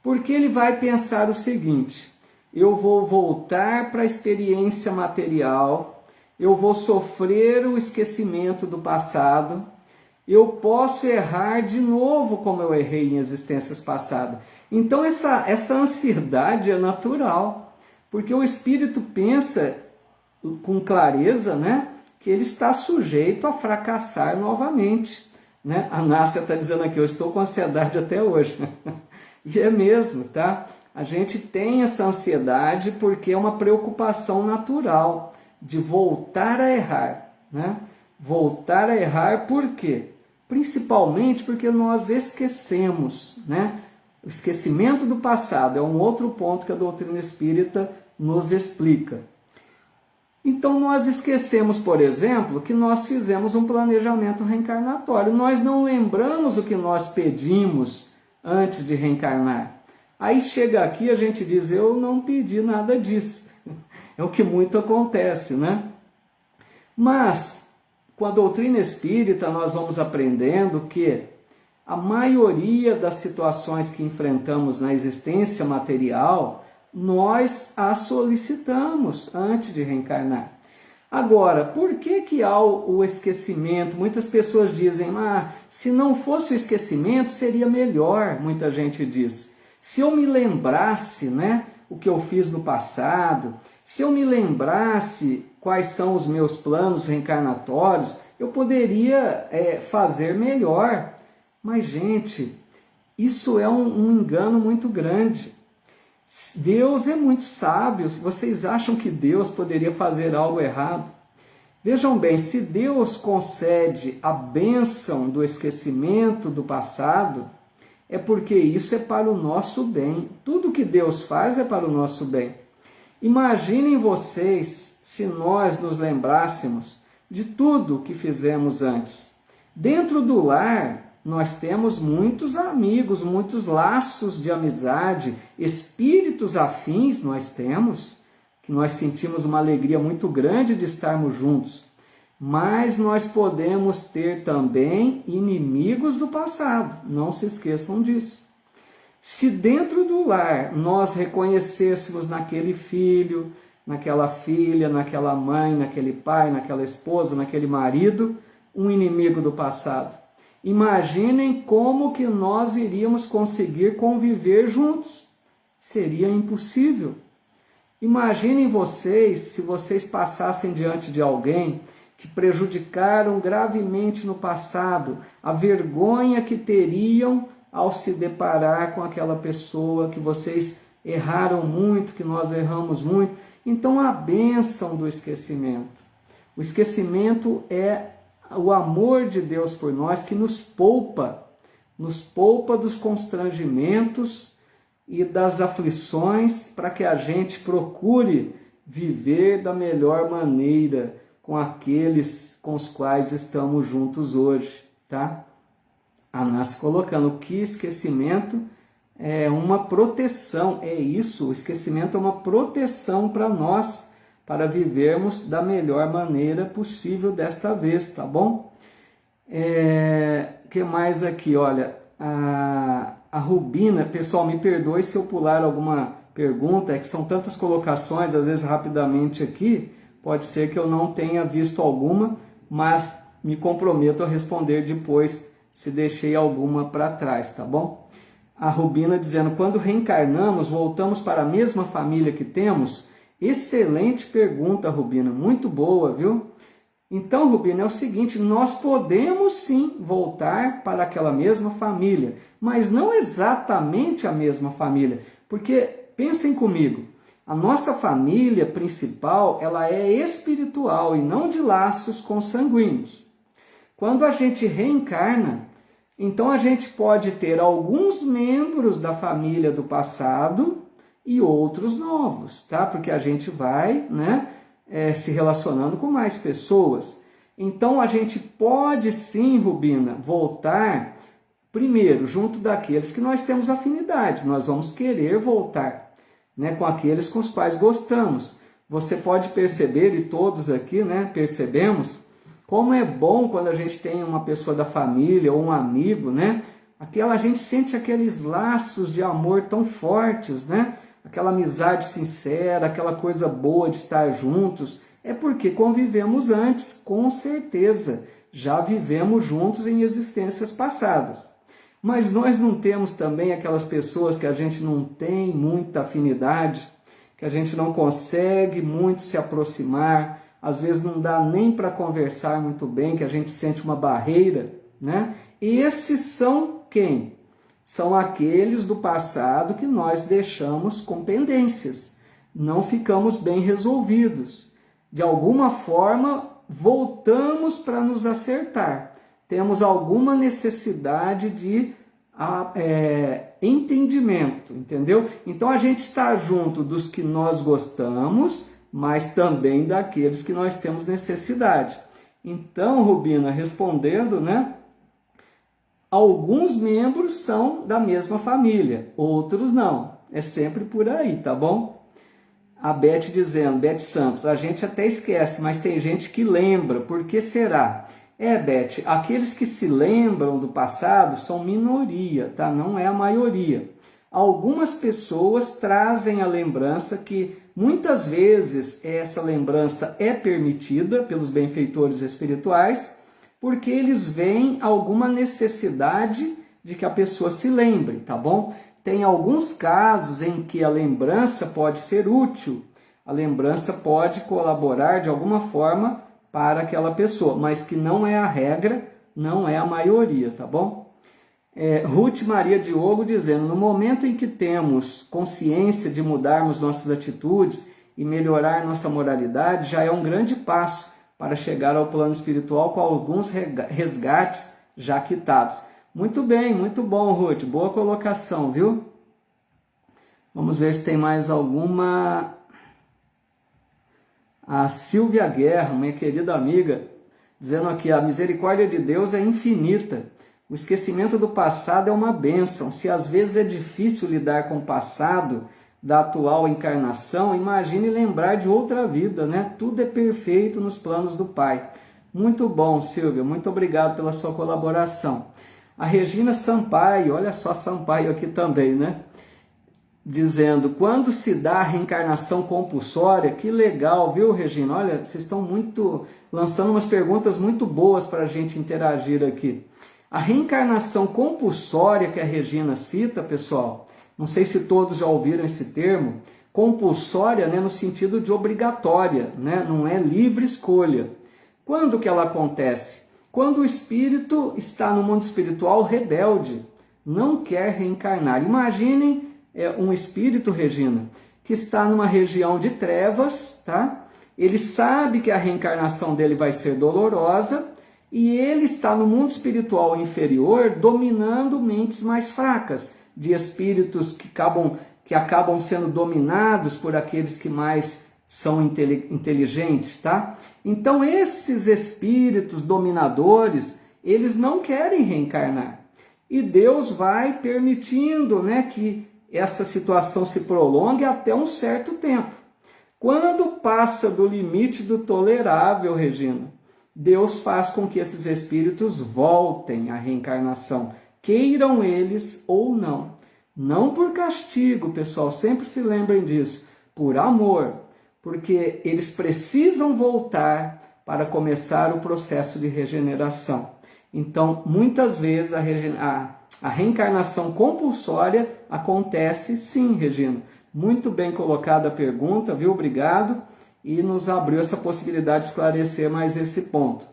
Porque ele vai pensar o seguinte, eu vou voltar para a experiência material, eu vou sofrer o esquecimento do passado, eu posso errar de novo como eu errei em existências passadas. Então essa ansiedade é natural, porque o espírito pensa com clareza, né, que ele está sujeito a fracassar novamente. Né? A Nácia está dizendo aqui, eu estou com ansiedade até hoje. E é mesmo, tá? A gente tem essa ansiedade porque é uma preocupação natural de voltar a errar, né? Voltar a errar por quê? Principalmente porque nós esquecemos, né? O esquecimento do passado é um outro ponto que a doutrina espírita nos explica. Então nós esquecemos, por exemplo, que nós fizemos um planejamento reencarnatório. Nós não lembramos o que nós pedimos antes de reencarnar. Aí chega aqui a gente diz, eu não pedi nada disso. É o que muito acontece, né? Mas, com a doutrina espírita, nós vamos aprendendo que a maioria das situações que enfrentamos na existência material, nós as solicitamos antes de reencarnar. Agora, por que há o esquecimento? Muitas pessoas dizem, se não fosse o esquecimento, seria melhor, muita gente diz. Se eu me lembrasse, né, o que eu fiz no passado, se eu me lembrasse quais são os meus planos reencarnatórios, eu poderia fazer melhor. Mas, gente, isso é um engano muito grande. Deus é muito sábio. Vocês acham que Deus poderia fazer algo errado? Vejam bem, se Deus concede a bênção do esquecimento do passado, é porque isso é para o nosso bem. Tudo que Deus faz é para o nosso bem. Imaginem vocês se nós nos lembrássemos de tudo que fizemos antes. Dentro do lar, nós temos muitos amigos, muitos laços de amizade, espíritos afins nós temos, que nós sentimos uma alegria muito grande de estarmos juntos. Mas nós podemos ter também inimigos do passado, não se esqueçam disso. Se dentro do lar nós reconhecêssemos naquele filho, naquela filha, naquela mãe, naquele pai, naquela esposa, naquele marido, um inimigo do passado, imaginem como que nós iríamos conseguir conviver juntos. Seria impossível. Imaginem vocês, se vocês passassem diante de alguém que prejudicaram gravemente no passado, a vergonha que teriam ao se deparar com aquela pessoa, que vocês erraram muito, que nós erramos muito. Então a bênção do esquecimento. O esquecimento é o amor de Deus por nós que nos poupa dos constrangimentos e das aflições, para que a gente procure viver da melhor maneira com aqueles com os quais estamos juntos hoje, tá? A Nasce colocando que esquecimento é uma proteção, é isso, o esquecimento é uma proteção para nós, para vivermos da melhor maneira possível desta vez, tá bom? Que mais aqui, olha, a Rubina, pessoal, me perdoe se eu pular alguma pergunta, é que são tantas colocações, às vezes rapidamente aqui, pode ser que eu não tenha visto alguma, mas me comprometo a responder depois se deixei alguma para trás, tá bom? A Rubina dizendo, quando reencarnamos, voltamos para a mesma família que temos? Excelente pergunta, Rubina, muito boa, viu? Então, Rubina, é o seguinte, nós podemos sim voltar para aquela mesma família, mas não exatamente a mesma família, porque, pensem comigo, a nossa família principal, ela é espiritual e não de laços consanguíneos. Quando a gente reencarna, então a gente pode ter alguns membros da família do passado e outros novos, tá? Porque a gente vai, né, se relacionando com mais pessoas. Então a gente pode sim, Rubina, voltar primeiro junto daqueles que nós temos afinidades. Nós vamos querer voltar, né, com aqueles com os quais gostamos. Você pode perceber, e todos aqui, né, percebemos, como é bom quando a gente tem uma pessoa da família ou um amigo, né? A gente sente aqueles laços de amor tão fortes, né? Aquela amizade sincera, aquela coisa boa de estar juntos. É porque convivemos antes, com certeza. Já vivemos juntos em existências passadas. Mas nós não temos também aquelas pessoas que a gente não tem muita afinidade, que a gente não consegue muito se aproximar, às vezes não dá nem para conversar muito bem, que a gente sente uma barreira, né? E esses são quem? São aqueles do passado que nós deixamos com pendências, não ficamos bem resolvidos. De alguma forma, voltamos para nos acertar. Temos alguma necessidade de entendimento, entendeu? Então a gente está junto dos que nós gostamos, mas também daqueles que nós temos necessidade. Então, Rubina, respondendo, né? Alguns membros são da mesma família, outros não. É sempre por aí, tá bom? A Beth dizendo, Beth Santos, a gente até esquece, mas tem gente que lembra. Por que será? Beth, aqueles que se lembram do passado são minoria, tá? Não é a maioria. Algumas pessoas trazem a lembrança que muitas vezes essa lembrança é permitida pelos benfeitores espirituais, porque eles veem alguma necessidade de que a pessoa se lembre, tá bom? Tem alguns casos em que a lembrança pode ser útil, a lembrança pode colaborar de alguma forma para aquela pessoa, mas que não é a regra, não é a maioria, tá bom? Ruth Maria Diogo dizendo, no momento em que temos consciência de mudarmos nossas atitudes e melhorar nossa moralidade, já é um grande passo para chegar ao plano espiritual com alguns resgates já quitados. Muito bem, muito bom, Ruth, boa colocação, viu? Vamos ver se tem mais alguma. A Silvia Guerra, minha querida amiga, dizendo aqui, a misericórdia de Deus é infinita. O esquecimento do passado é uma bênção. Se às vezes é difícil lidar com o passado da atual encarnação, imagine lembrar de outra vida, né? Tudo é perfeito nos planos do Pai. Muito bom, Silvia. Muito obrigado pela sua colaboração. A Regina Sampaio, olha só Sampaio aqui também, né? Dizendo, quando se dá a reencarnação compulsória, que legal, viu, Regina? Olha, vocês estão lançando umas perguntas muito boas para a gente interagir aqui. A reencarnação compulsória que a Regina cita, pessoal, não sei se todos já ouviram esse termo, compulsória, né, no sentido de obrigatória, né, não é livre escolha. Quando que ela acontece? Quando o espírito está no mundo espiritual rebelde, não quer reencarnar. Imaginem um espírito, Regina, que está numa região de trevas, tá? Ele sabe que a reencarnação dele vai ser dolorosa, e ele está no mundo espiritual inferior dominando mentes mais fracas, de espíritos que acabam sendo dominados por aqueles que mais são inteligentes, tá? Então esses espíritos dominadores, eles não querem reencarnar. e Deus vai permitindo, né, que essa situação se prolongue até um certo tempo. Quando passa do limite do tolerável, Regina, Deus faz com que esses espíritos voltem à reencarnação, queiram eles ou não. Não por castigo, pessoal, sempre se lembrem disso, por amor, porque eles precisam voltar para começar o processo de regeneração. Então, muitas vezes a reencarnação compulsória acontece sim, Regina. Muito bem colocada a pergunta, viu? Obrigado. E nos abriu essa possibilidade de esclarecer mais esse ponto.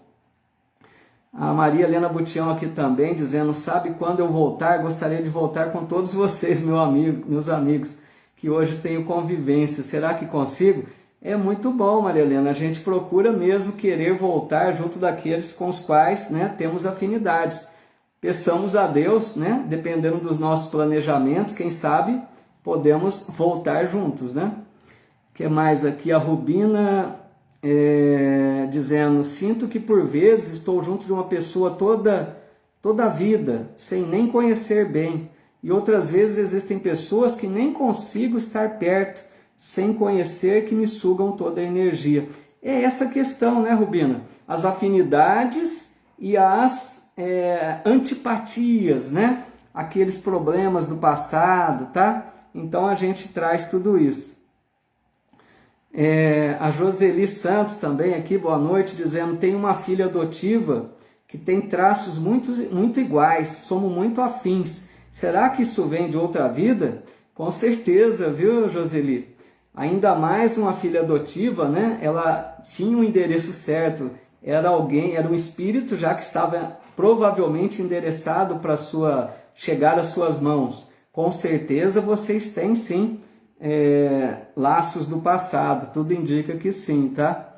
A Maria Helena Butião aqui também, dizendo, sabe, quando eu voltar, gostaria de voltar com todos vocês, meus amigos, que hoje tenho convivência. Será que consigo? É muito bom, Maria Helena. A gente procura mesmo querer voltar junto daqueles com os quais, né, temos afinidades. Peçamos a Deus, né, dependendo dos nossos planejamentos, quem sabe podemos voltar juntos, né? O que mais aqui? A Rubina dizendo, sinto que por vezes estou junto de uma pessoa toda a vida, sem nem conhecer bem. E outras vezes existem pessoas que nem consigo estar perto, sem conhecer, que me sugam toda a energia. É essa questão, né, Rubina? As afinidades e as antipatias, né? Aqueles problemas do passado, tá? Então a gente traz tudo isso. A Joseli Santos também aqui, boa noite, dizendo, tem uma filha adotiva que tem traços muito iguais, somos muito afins. Será que isso vem de outra vida? Com certeza, viu, Joseli? Ainda mais uma filha adotiva, né? Ela tinha um endereço certo, era um espírito já que estava provavelmente endereçado para chegar às suas mãos. Com certeza vocês têm sim laços do passado, tudo indica que sim, tá?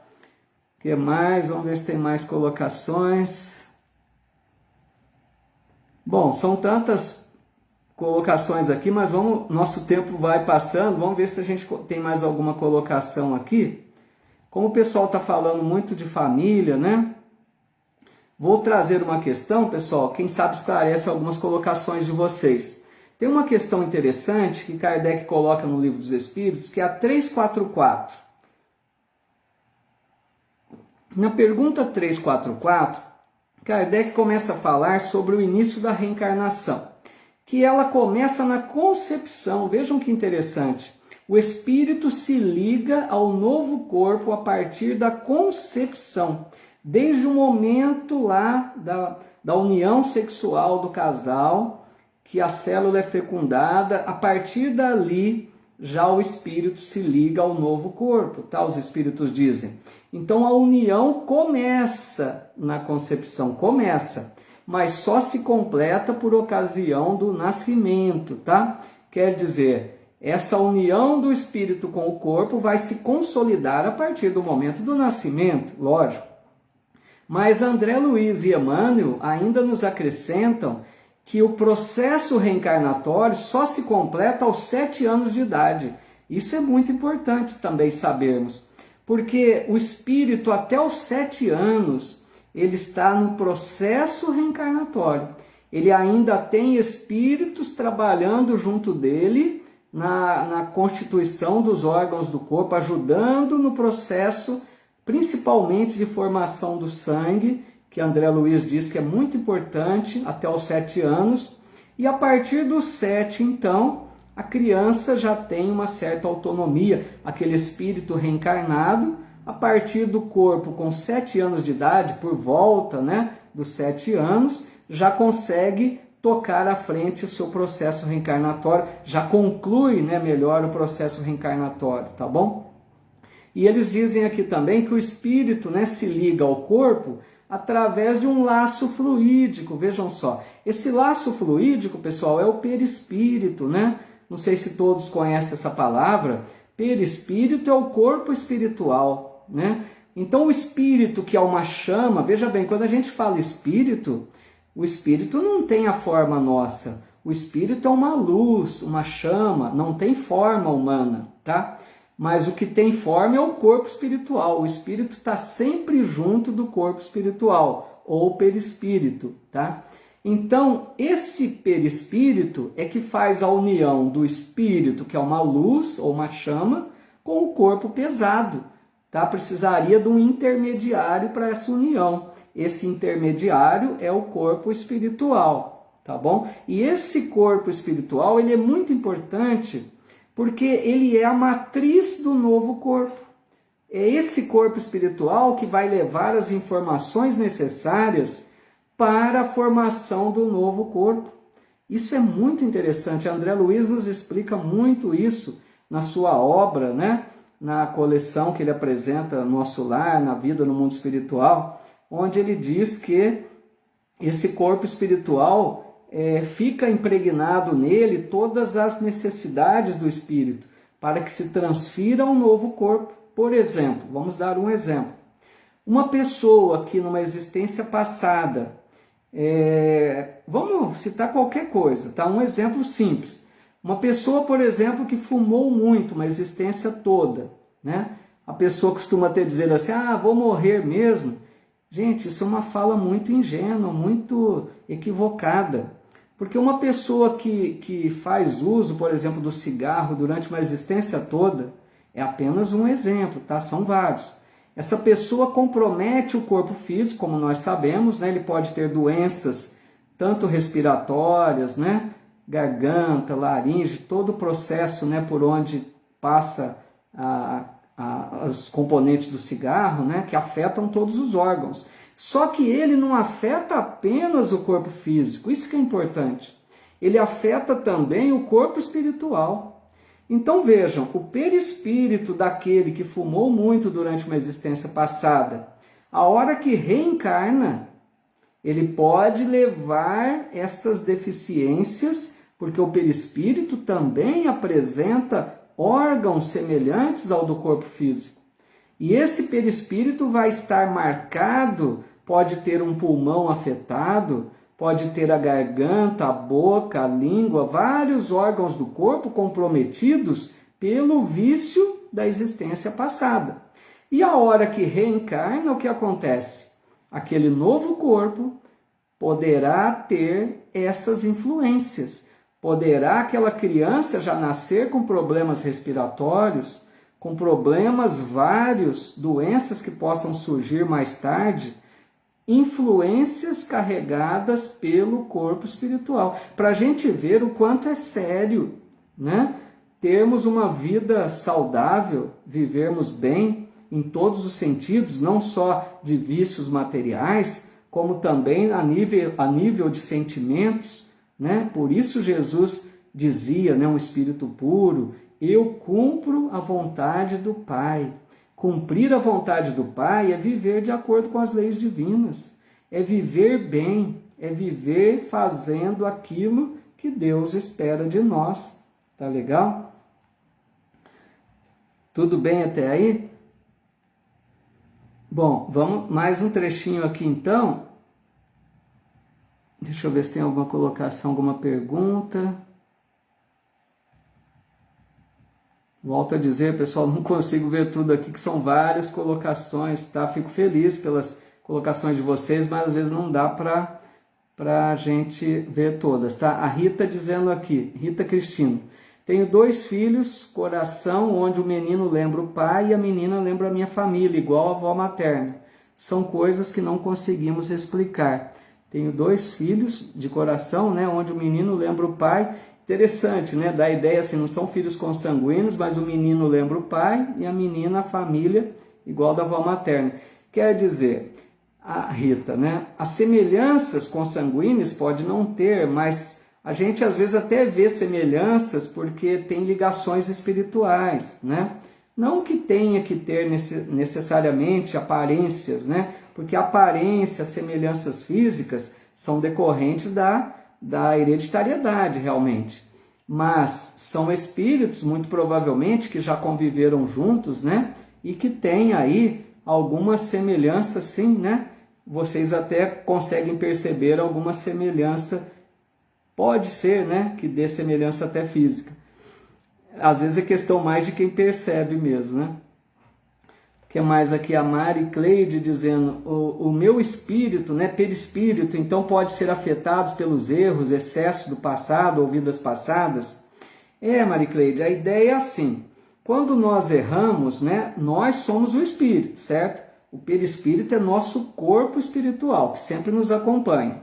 O que mais? Vamos ver se tem mais colocações. Bom, são tantas colocações aqui, mas nosso tempo vai passando, vamos ver se a gente tem mais alguma colocação aqui. Como o pessoal está falando muito de família, né? Vou trazer uma questão, pessoal, quem sabe esclarece algumas colocações de vocês. Tem uma questão interessante que Kardec coloca no Livro dos Espíritos, que é a 344. Na pergunta 344, Kardec começa a falar sobre o início da reencarnação, que ela começa na concepção. Vejam que interessante. O espírito se liga ao novo corpo a partir da concepção, desde o momento lá da união sexual do casal, que a célula é fecundada, a partir dali já o espírito se liga ao novo corpo, tá? Os espíritos dizem. Então a união começa na concepção, mas só se completa por ocasião do nascimento, tá? Quer dizer, essa união do espírito com o corpo vai se consolidar a partir do momento do nascimento, lógico. Mas André Luiz e Emmanuel ainda nos acrescentam que o processo reencarnatório só se completa aos 7 anos de idade. Isso é muito importante também sabermos, porque o espírito até os 7 anos, ele está no processo reencarnatório. Ele ainda tem espíritos trabalhando junto dele na constituição dos órgãos do corpo, ajudando no processo, principalmente de formação do sangue, que André Luiz diz que é muito importante até os 7 anos. E a partir dos 7, então, a criança já tem uma certa autonomia, aquele espírito reencarnado, a partir do corpo com 7 anos de idade, por volta, né, dos 7 anos, já consegue tocar à frente o seu processo reencarnatório, já conclui, né, melhor o processo reencarnatório, tá bom? E eles dizem aqui também que o espírito, né, se liga ao corpo através de um laço fluídico, vejam só. Esse laço fluídico, pessoal, é o perispírito, né? Não sei se todos conhecem essa palavra. Perispírito é o corpo espiritual, né? Então o espírito, que é uma chama, veja bem, quando a gente fala espírito, o espírito não tem a forma nossa. O espírito é uma luz, uma chama, não tem forma humana, tá? Mas o que tem forma é o corpo espiritual. O espírito está sempre junto do corpo espiritual, ou perispírito, tá? Então, esse perispírito é que faz a união do espírito, que é uma luz ou uma chama, com o corpo pesado. Tá? Precisaria de um intermediário para essa união. Esse intermediário é o corpo espiritual, tá bom? E esse corpo espiritual, ele é muito importante porque ele é a matriz do novo corpo. É esse corpo espiritual que vai levar as informações necessárias para a formação do novo corpo. Isso é muito interessante. André Luiz nos explica muito isso na sua obra, né? Na coleção que ele apresenta, Nosso Lar, na Vida no Mundo Espiritual, onde ele diz que esse corpo espiritual fica impregnado nele todas as necessidades do espírito, para que se transfira um novo corpo. Por exemplo, vamos dar um exemplo. Uma pessoa que numa existência passada, vamos citar qualquer coisa, tá? Um exemplo simples. Uma pessoa, por exemplo, que fumou muito, uma existência toda, né? A pessoa costuma até dizer assim, vou morrer mesmo. Gente, isso é uma fala muito ingênua, muito equivocada. Porque uma pessoa que faz uso, por exemplo, do cigarro durante uma existência toda, é apenas um exemplo, tá? São vários. Essa pessoa compromete o corpo físico, como nós sabemos, né? Ele pode ter doenças, tanto respiratórias, né? Garganta, laringe, todo o processo, né? Por onde passa os componentes do cigarro, né? Que afetam todos os órgãos. Só que ele não afeta apenas o corpo físico, isso que é importante. Ele afeta também o corpo espiritual. Então vejam, o perispírito daquele que fumou muito durante uma existência passada, a hora que reencarna, ele pode levar essas deficiências, porque o perispírito também apresenta órgãos semelhantes ao do corpo físico. E esse perispírito vai estar marcado, pode ter um pulmão afetado, pode ter a garganta, a boca, a língua, vários órgãos do corpo comprometidos pelo vício da existência passada. E a hora que reencarna, o que acontece? Aquele novo corpo poderá ter essas influências. Poderá aquela criança já nascer com problemas respiratórios, com problemas vários, doenças que possam surgir mais tarde, influências carregadas pelo corpo espiritual. Para a gente ver o quanto é sério, né? Termos uma vida saudável, vivermos bem em todos os sentidos, não só de vícios materiais, como também a nível de sentimentos, né? Por isso Jesus dizia, né, um espírito puro, eu cumpro a vontade do Pai. Cumprir a vontade do Pai é viver de acordo com as leis divinas, é viver bem, é viver fazendo aquilo que Deus espera de nós. Tá legal? Tudo bem até aí? Bom, vamos mais um trechinho aqui então. Deixa eu ver se tem alguma colocação, alguma pergunta. Volto a dizer, pessoal, não consigo ver tudo aqui, que são várias colocações, tá? Fico feliz pelas colocações de vocês, mas às vezes não dá para a gente ver todas, tá? A Rita dizendo aqui, Rita Cristina, tenho 2 filhos, coração, onde o menino lembra o pai e a menina lembra a minha família, igual a avó materna. São coisas que não conseguimos explicar. Tenho 2 filhos de coração, né, onde o menino lembra o pai. Interessante, né? Dá a ideia assim, não são filhos consanguíneos, mas o menino lembra o pai e a menina a família, igual da avó materna. Quer dizer, a Rita, né? As semelhanças consanguíneas pode não ter, mas a gente às vezes até vê semelhanças porque tem ligações espirituais, né? Não que tenha que ter necessariamente aparências, né? Porque aparências, semelhanças físicas são decorrentes da hereditariedade realmente, mas são espíritos muito provavelmente que já conviveram juntos, né? E que têm aí alguma semelhança, sim, né? Vocês até conseguem perceber alguma semelhança, pode ser, né? Que dê semelhança até física. Às vezes é questão mais de quem percebe mesmo, né? Que mais aqui? A Mari Cleide dizendo, o meu espírito, né, perispírito, então pode ser afetado pelos erros, excessos do passado ou vidas passadas? Mari Cleide, a ideia é assim, quando nós erramos, né, nós somos o espírito, certo? O perispírito é nosso corpo espiritual, que sempre nos acompanha.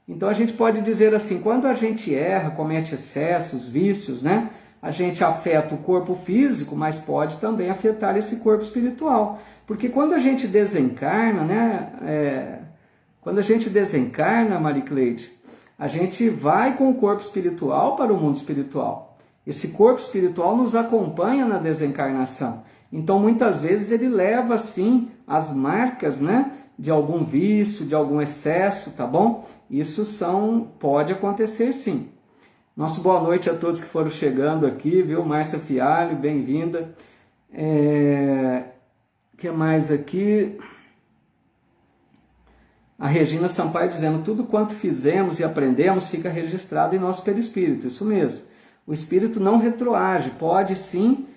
Então a gente pode dizer assim, quando a gente erra, comete excessos, vícios, né? A gente afeta o corpo físico, mas pode também afetar esse corpo espiritual. Porque quando a gente desencarna, né? Quando a gente desencarna, Maricleide, a gente vai com o corpo espiritual para o mundo espiritual. Esse corpo espiritual nos acompanha na desencarnação. Então, muitas vezes, ele leva, sim, as marcas, né? De algum vício, de algum excesso, tá bom? Isso pode acontecer, sim. Nosso boa noite a todos que foram chegando aqui, viu? Márcia Fialho, bem-vinda. Que mais aqui? A Regina Sampaio dizendo, tudo quanto fizemos e aprendemos fica registrado em nosso perispírito. Isso mesmo. O espírito não retroage, pode sim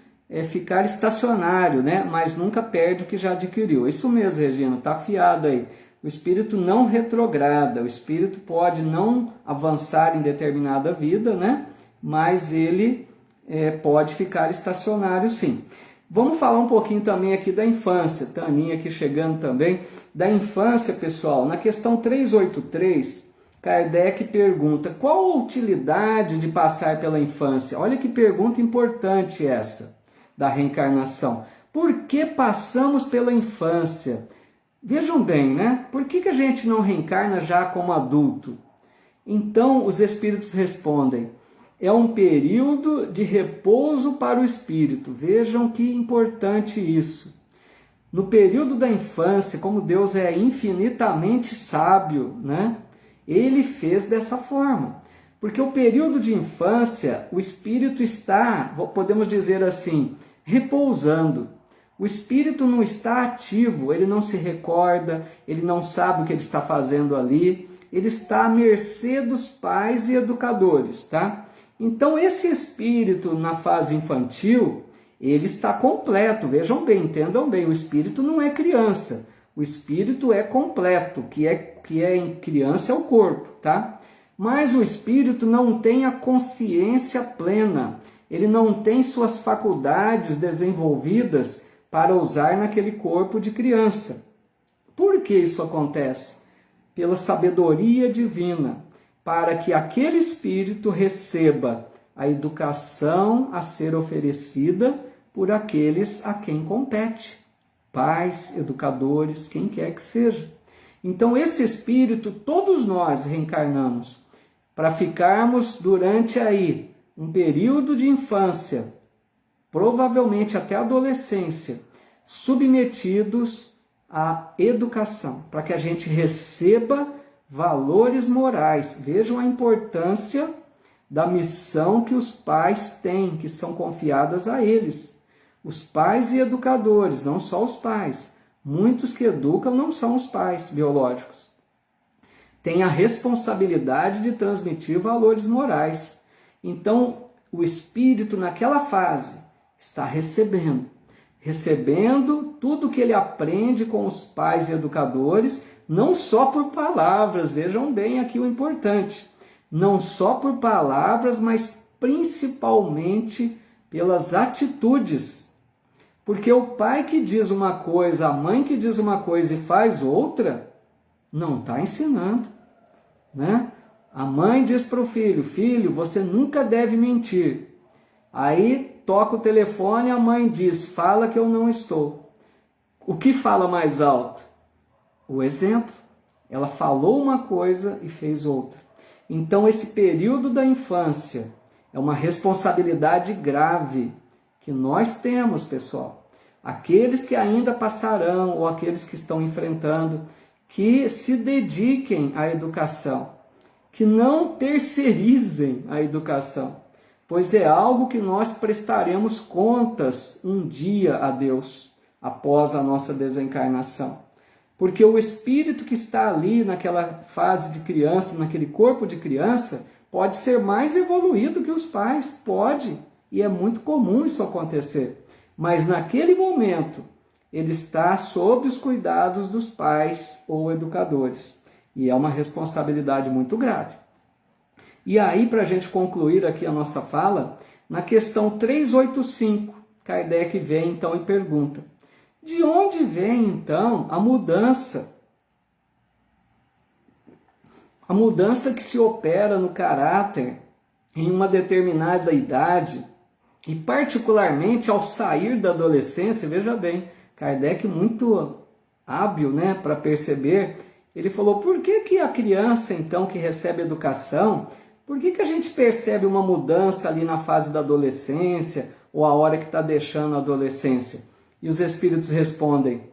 ficar estacionário, né? Mas nunca perde o que já adquiriu. Isso mesmo, Regina, tá afiado aí. O espírito não retrograda, o espírito pode não avançar em determinada vida, né? Mas ele pode ficar estacionário, sim. Vamos falar um pouquinho também aqui da infância. Taninha aqui chegando também. Da infância, pessoal, na questão 383, Kardec pergunta, qual a utilidade de passar pela infância? Olha que pergunta importante essa, da reencarnação. Por que passamos pela infância? Vejam bem, né? Por que a gente não reencarna já como adulto? Então, os espíritos respondem, é um período de repouso para o espírito. Vejam que importante isso. No período da infância, como Deus é infinitamente sábio, né? Ele fez dessa forma. Porque o período de infância, o espírito está, podemos dizer assim, repousando. O espírito não está ativo, ele não se recorda, ele não sabe o que ele está fazendo ali, ele está à mercê dos pais e educadores, tá? Então esse espírito na fase infantil, ele está completo, vejam bem, entendam bem, o espírito não é criança, o espírito é completo, que é em criança é o corpo, tá? Mas o espírito não tem a consciência plena, ele não tem suas faculdades desenvolvidas para usar naquele corpo de criança. Por que isso acontece? Pela sabedoria divina, para que aquele espírito receba a educação a ser oferecida por aqueles a quem compete, pais, educadores, quem quer que seja. Então esse espírito, todos nós reencarnamos para ficarmos durante aí um período de infância, provavelmente até a adolescência, submetidos à educação, para que a gente receba valores morais. Vejam a importância da missão que os pais têm, que são confiadas a eles. Os pais e educadores, não só os pais. Muitos que educam não são os pais biológicos. Têm a responsabilidade de transmitir valores morais. Então, o espírito naquela fase está recebendo tudo que ele aprende com os pais e educadores, não só por palavras, vejam bem aqui o importante, não só por palavras, mas principalmente pelas atitudes. Porque o pai que diz uma coisa, a mãe que diz uma coisa e faz outra, não está ensinando, né? A mãe diz para o filho, filho, você nunca deve mentir. Aí toca o telefone e a mãe diz, fala que eu não estou. O que fala mais alto? O exemplo. Ela falou uma coisa e fez outra. Então esse período da infância é uma responsabilidade grave que nós temos, pessoal. Aqueles que ainda passarão ou aqueles que estão enfrentando, que se dediquem à educação, que não terceirizem a educação, pois é algo que nós prestaremos contas um dia a Deus, após a nossa desencarnação. Porque o espírito que está ali naquela fase de criança, naquele corpo de criança, pode ser mais evoluído que os pais, pode, e é muito comum isso acontecer. Mas naquele momento, ele está sob os cuidados dos pais ou educadores. E é uma responsabilidade muito grave. E aí, para a gente concluir aqui a nossa fala, na questão 385, Kardec vem então e pergunta: de onde vem então a mudança? A mudança que se opera no caráter em uma determinada idade, e particularmente ao sair da adolescência. Veja bem, Kardec muito hábil, né, para perceber. Ele falou: por que a criança então que recebe educação, por que a gente percebe uma mudança ali na fase da adolescência ou a hora que está deixando a adolescência? E os espíritos respondem: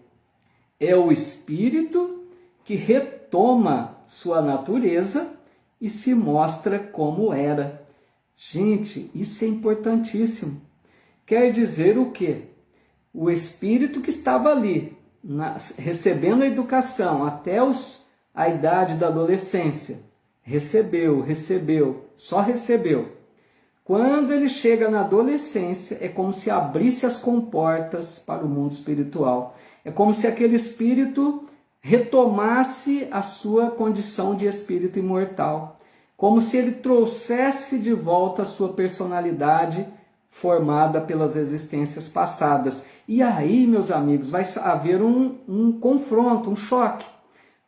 é o espírito que retoma sua natureza e se mostra como era. Gente, isso é importantíssimo. Quer dizer o quê? O espírito que estava ali, recebendo a educação até a idade da adolescência, recebeu, só recebeu. Quando ele chega na adolescência, é como se abrisse as comportas para o mundo espiritual. É como se aquele espírito retomasse a sua condição de espírito imortal. Como se ele trouxesse de volta a sua personalidade formada pelas existências passadas. E aí, meus amigos, vai haver um confronto, um choque,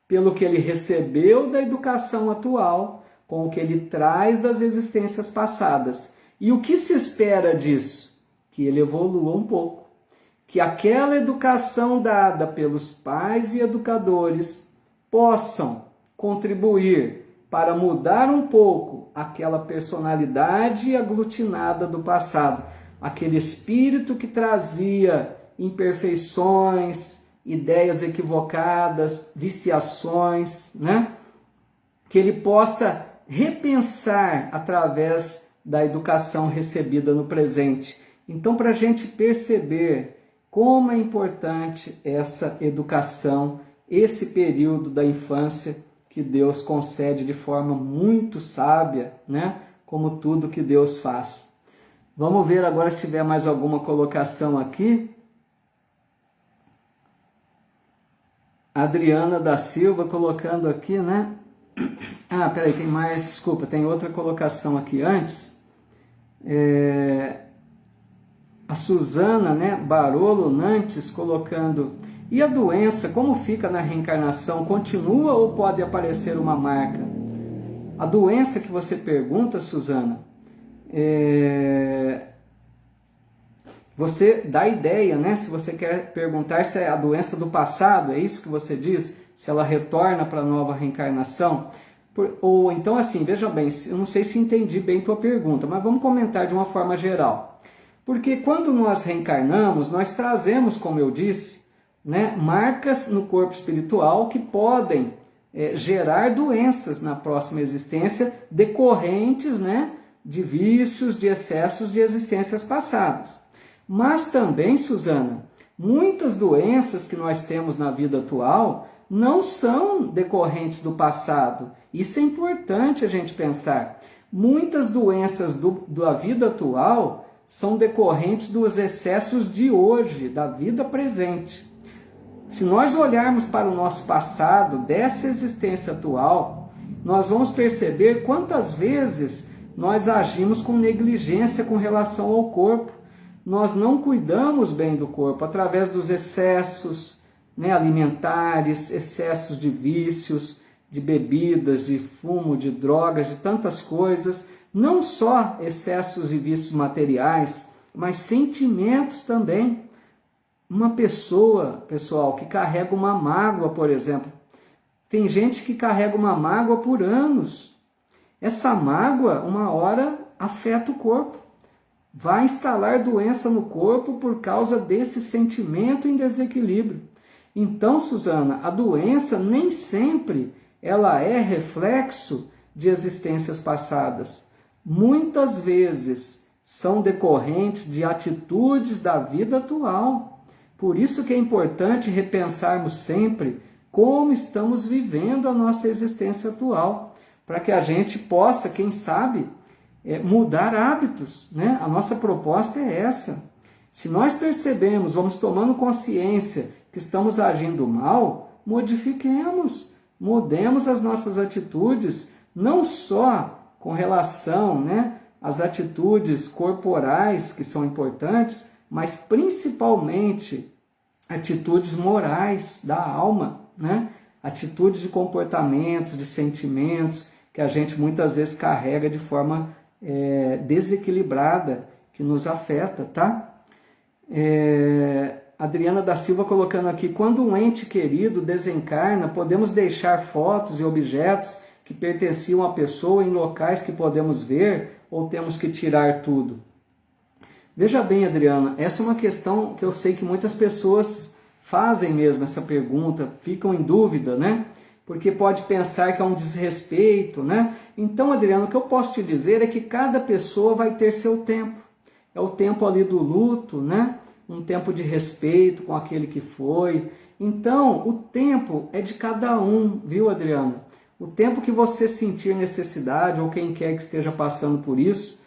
pelo que ele recebeu da educação atual, com o que ele traz das existências passadas. E o que se espera disso? Que ele evolua um pouco. Que aquela educação dada pelos pais e educadores possam contribuir para mudar um pouco aquela personalidade aglutinada do passado, aquele espírito que trazia imperfeições, ideias equivocadas, viciações, né? Que ele possa repensar através da educação recebida no presente. Então, para a gente perceber como é importante essa educação, esse período da infância que Deus concede de forma muito sábia, né? Como tudo que Deus faz. Vamos ver agora se tiver mais alguma colocação aqui. Adriana da Silva colocando aqui, né? Ah, peraí, tem mais, desculpa, tem outra colocação aqui antes. A Suzana, né, Barolo Nantes colocando: e a doença, como fica na reencarnação? Continua ou pode aparecer uma marca? A doença que você pergunta, Suzana, você dá ideia, né? Se você quer perguntar se é a doença do passado, é isso que você diz? Se ela retorna para a nova reencarnação? Ou então assim, veja bem, eu não sei se entendi bem tua pergunta, mas vamos comentar de uma forma geral. Porque quando nós reencarnamos, nós trazemos, como eu disse, né, marcas no corpo espiritual que podem gerar doenças na próxima existência decorrentes, né, de vícios, de excessos de existências passadas. Mas também, Suzana, muitas doenças que nós temos na vida atual não são decorrentes do passado. Isso é importante a gente pensar. Muitas doenças da vida atual são decorrentes dos excessos de hoje, da vida presente. Se nós olharmos para o nosso passado, dessa existência atual, nós vamos perceber quantas vezes nós agimos com negligência com relação ao corpo. Nós não cuidamos bem do corpo através dos excessos, né, alimentares, excessos de vícios, de bebidas, de fumo, de drogas, de tantas coisas. Não só excessos e vícios materiais, mas sentimentos também. Uma pessoa, pessoal, que carrega uma mágoa, por exemplo. Tem gente que carrega uma mágoa por anos. Essa mágoa, uma hora, afeta o corpo. Vai instalar doença no corpo por causa desse sentimento em desequilíbrio. Então, Suzana, a doença nem sempre ela é reflexo de existências passadas. Muitas vezes são decorrentes de atitudes da vida atual. Por isso que é importante repensarmos sempre como estamos vivendo a nossa existência atual, para que a gente possa, quem sabe, mudar hábitos, né? A nossa proposta é essa. Se nós percebemos, vamos tomando consciência que estamos agindo mal, modifiquemos, mudemos as nossas atitudes, não só com relação, né, às atitudes corporais que são importantes, mas principalmente atitudes morais da alma, né? Atitudes de comportamentos, de sentimentos que a gente muitas vezes carrega de forma desequilibrada, que nos afeta, tá? Adriana da Silva colocando aqui, quando um ente querido desencarna, podemos deixar fotos e objetos que pertenciam à pessoa em locais que podemos ver ou temos que tirar tudo? Veja bem, Adriana, essa é uma questão que eu sei que muitas pessoas fazem mesmo essa pergunta, ficam em dúvida, né? Porque pode pensar que é um desrespeito, né? Então, Adriana, o que eu posso te dizer é que cada pessoa vai ter seu tempo. É o tempo ali do luto, né? Um tempo de respeito com aquele que foi. Então, o tempo é de cada um, viu, Adriana? O tempo que você sentir necessidade, ou quem quer que esteja passando por isso.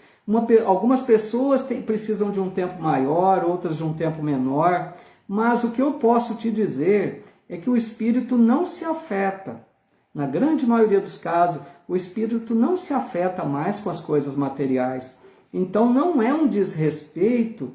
Algumas pessoas precisam de um tempo maior, outras de um tempo menor. Mas o que eu posso te dizer é que o espírito não se afeta. Na grande maioria dos casos, o espírito não se afeta mais com as coisas materiais. Então não é um desrespeito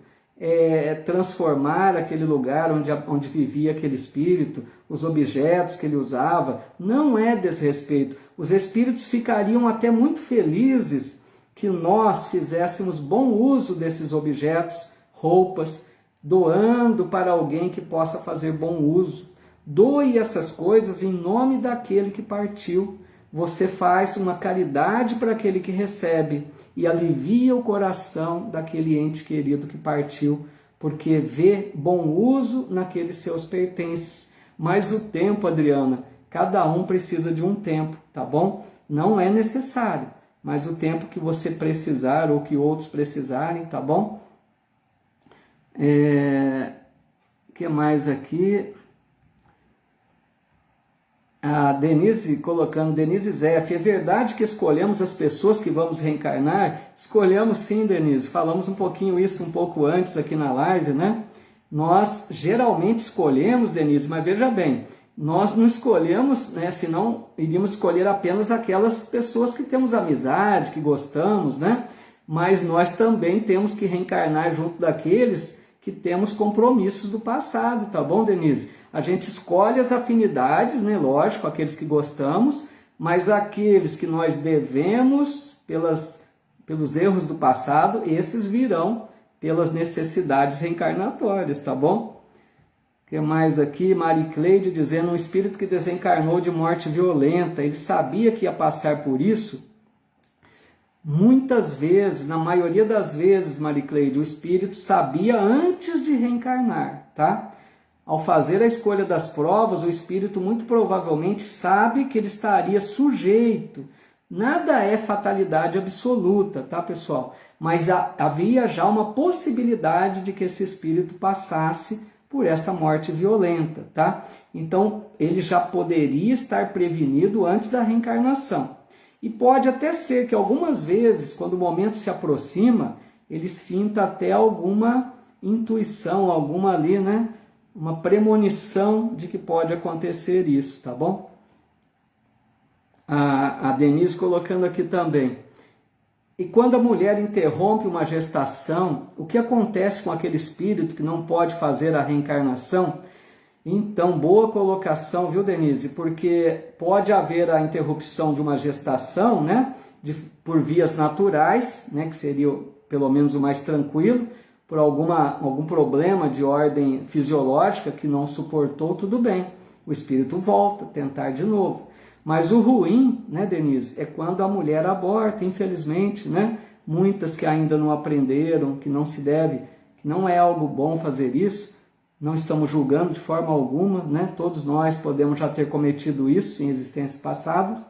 transformar aquele lugar onde vivia aquele espírito, os objetos que ele usava, não é desrespeito. Os espíritos ficariam até muito felizes que nós fizéssemos bom uso desses objetos, roupas, doando para alguém que possa fazer bom uso. Doe essas coisas em nome daquele que partiu. Você faz uma caridade para aquele que recebe e alivia o coração daquele ente querido que partiu, porque vê bom uso naqueles seus pertences. Mas o tempo, Adriana, cada um precisa de um tempo, tá bom? Não é necessário, mas o tempo que você precisar ou que outros precisarem, tá bom? Que mais aqui? A Denise colocando, Denise Zeff, é verdade que escolhemos as pessoas que vamos reencarnar? Escolhemos sim, Denise, falamos um pouquinho isso um pouco antes aqui na live, né? Nós geralmente escolhemos, Denise, mas veja bem, nós não escolhemos, né? Senão iríamos escolher apenas aquelas pessoas que temos amizade, que gostamos, né? Mas nós também temos que reencarnar junto daqueles que temos compromissos do passado, tá bom, Denise? A gente escolhe as afinidades, né? Lógico, aqueles que gostamos, mas aqueles que nós devemos pelos erros do passado, esses virão pelas necessidades reencarnatórias, tá bom? O que mais aqui? Mari Cleide dizendo, um espírito que desencarnou de morte violenta, ele sabia que ia passar por isso? Muitas vezes, na maioria das vezes, Maricleide, o espírito sabia antes de reencarnar, tá? Ao fazer a escolha das provas, o espírito muito provavelmente sabe que ele estaria sujeito. Nada é fatalidade absoluta, tá, pessoal? Mas havia já uma possibilidade de que esse espírito passasse por essa morte violenta, tá? Então, ele já poderia estar prevenido antes da reencarnação. E pode até ser que algumas vezes, quando o momento se aproxima, ele sinta até alguma intuição, alguma ali, né? Uma premonição de que pode acontecer isso, tá bom? A Denise colocando aqui também. E quando a mulher interrompe uma gestação, o que acontece com aquele espírito que não pode fazer a reencarnação? Então, boa colocação, viu, Denise? Porque pode haver a interrupção de uma gestação, né? Por vias naturais, né? Que seria pelo menos o mais tranquilo, por algum problema de ordem fisiológica que não suportou, tudo bem. O espírito volta, tentar de novo. Mas o ruim, né, Denise, é quando a mulher aborta, infelizmente, né? Muitas que ainda não aprenderam, que não se deve, que não é algo bom fazer isso. Não estamos julgando de forma alguma, né? Todos nós podemos já ter cometido isso em existências passadas,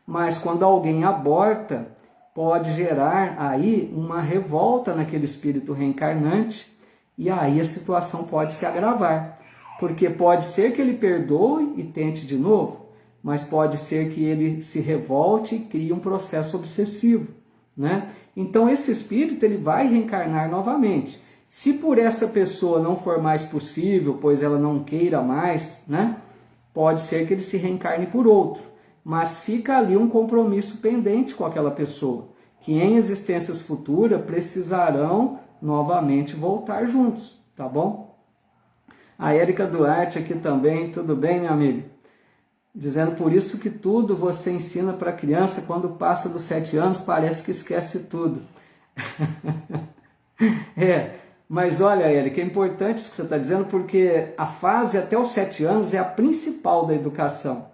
mas quando alguém aborta, pode gerar aí uma revolta naquele espírito reencarnante, e aí a situação pode se agravar, porque pode ser que ele perdoe e tente de novo, mas pode ser que ele se revolte e crie um processo obsessivo, né? Então esse espírito ele vai reencarnar novamente. Se por essa pessoa não for mais possível, pois ela não queira mais, né? Pode ser que ele se reencarne por outro, mas fica ali um compromisso pendente com aquela pessoa, que em existências futuras precisarão novamente voltar juntos, tá bom? A Érica Duarte aqui também, tudo bem, minha amiga? Dizendo, por isso que tudo você ensina para a criança, quando passa dos 7 anos, parece que esquece tudo. Mas olha, Érica, é importante isso que você está dizendo, porque a fase até os 7 anos é a principal da educação.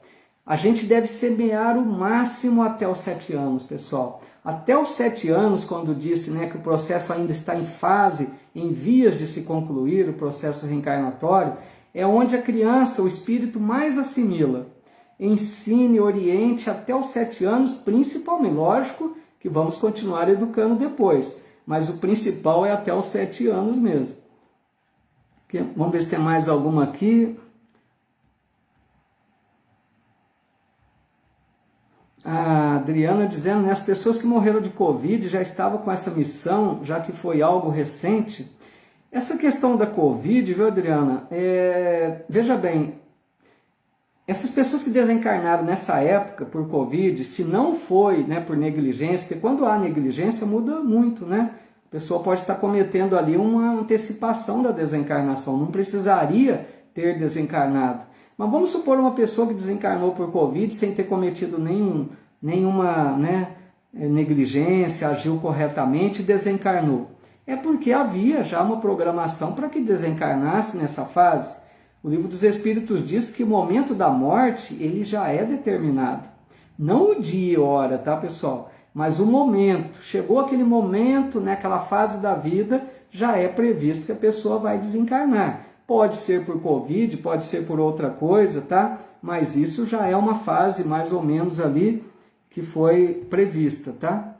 A gente deve semear o máximo até os 7 anos, pessoal. Até os 7 anos, quando disse, né, que o processo ainda está em fase, em vias de se concluir, o processo reencarnatório, é onde a criança, o espírito mais assimila. Ensine, oriente até os 7 anos, principalmente. Lógico que vamos continuar educando depois, mas o principal é até os 7 anos mesmo. Vamos ver se tem mais alguma aqui. A Adriana dizendo, né, as pessoas que morreram de Covid já estavam com essa missão, já que foi algo recente. Essa questão da Covid, viu, Adriana? Veja bem, essas pessoas que desencarnaram nessa época por Covid, se não foi, né, por negligência, porque quando há negligência muda muito, né? A pessoa pode estar cometendo ali uma antecipação da desencarnação, não precisaria ter desencarnado. Mas vamos supor uma pessoa que desencarnou por Covid sem ter cometido nenhuma, né, negligência, agiu corretamente e desencarnou. É porque havia já uma programação para que desencarnasse nessa fase. O Livro dos Espíritos diz que o momento da morte ele já é determinado. Não o dia e hora, tá, pessoal? Mas o momento. Chegou aquele momento, né, aquela fase da vida, já é previsto que a pessoa vai desencarnar. Pode ser por Covid, pode ser por outra coisa, tá? Mas isso já é uma fase mais ou menos ali que foi prevista, tá?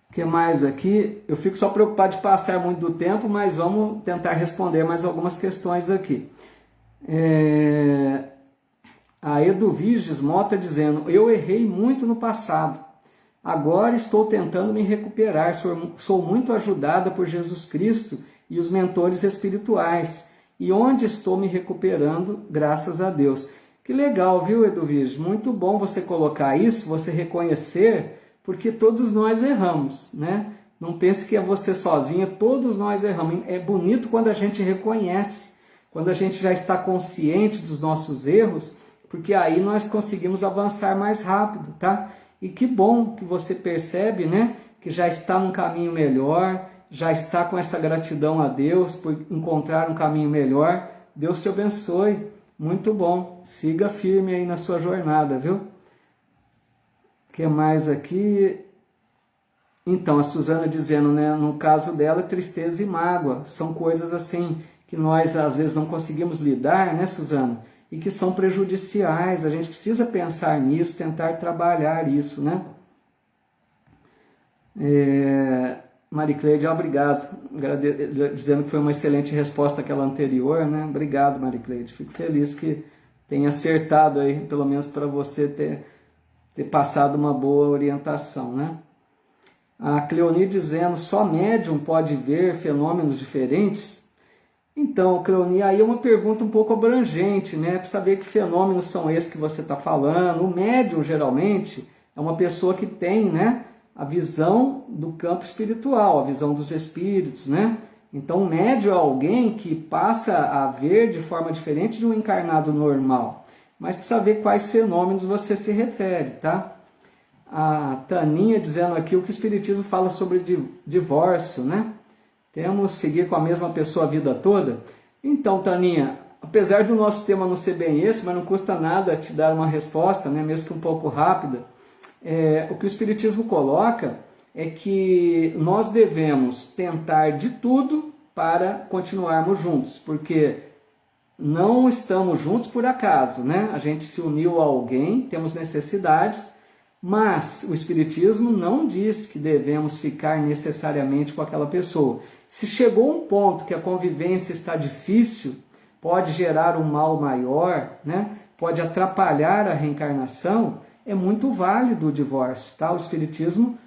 O que mais aqui? Eu fico só preocupado de passar muito do tempo, mas vamos tentar responder mais algumas questões aqui. A Eduviges Mota dizendo, eu errei muito no passado. Agora estou tentando me recuperar, sou muito ajudada por Jesus Cristo e os mentores espirituais. E onde estou me recuperando, graças a Deus. Que legal, viu, Eduviges? Muito bom você colocar isso, você reconhecer, porque todos nós erramos, né? Não pense que é você sozinha, todos nós erramos. É bonito quando a gente reconhece, quando a gente já está consciente dos nossos erros, porque aí nós conseguimos avançar mais rápido, tá? E que bom que você percebe, né, que já está num caminho melhor, já está com essa gratidão a Deus por encontrar um caminho melhor. Deus te abençoe. Muito bom. Siga firme aí na sua jornada, viu? O que mais aqui? Então, a Suzana dizendo, né, no caso dela, tristeza e mágoa. São coisas assim que nós às vezes não conseguimos lidar, né, Suzana? E que são prejudiciais. A gente precisa pensar nisso, tentar trabalhar isso, né? Maricleide, obrigado. Dizendo que foi uma excelente resposta àquela anterior, né? Obrigado, Maricleide. Fico feliz que tenha acertado aí, pelo menos para você ter passado uma boa orientação, né? A Cleoni dizendo, só médium pode ver fenômenos diferentes? Então, Cleoni, aí é uma pergunta um pouco abrangente, né? Para saber que fenômenos são esses que você está falando. O médium, geralmente, é uma pessoa que tem, né, a visão do campo espiritual, a visão dos espíritos, né? Então, o médium é alguém que passa a ver de forma diferente de um encarnado normal. Mas precisa ver quais fenômenos você se refere, tá? A Taninha dizendo aqui o que o Espiritismo fala sobre divórcio, né? Temos que seguir com a mesma pessoa a vida toda? Então, Taninha, apesar do nosso tema não ser bem esse, mas não custa nada te dar uma resposta, né? Mesmo que um pouco rápida. O que o Espiritismo coloca é que nós devemos tentar de tudo para continuarmos juntos, porque não estamos juntos por acaso, né? A gente se uniu a alguém, temos necessidades, mas o Espiritismo não diz que devemos ficar necessariamente com aquela pessoa. Se chegou um ponto que a convivência está difícil, pode gerar um mal maior, né? Pode atrapalhar a reencarnação, é muito válido o divórcio, tá? O Espiritismo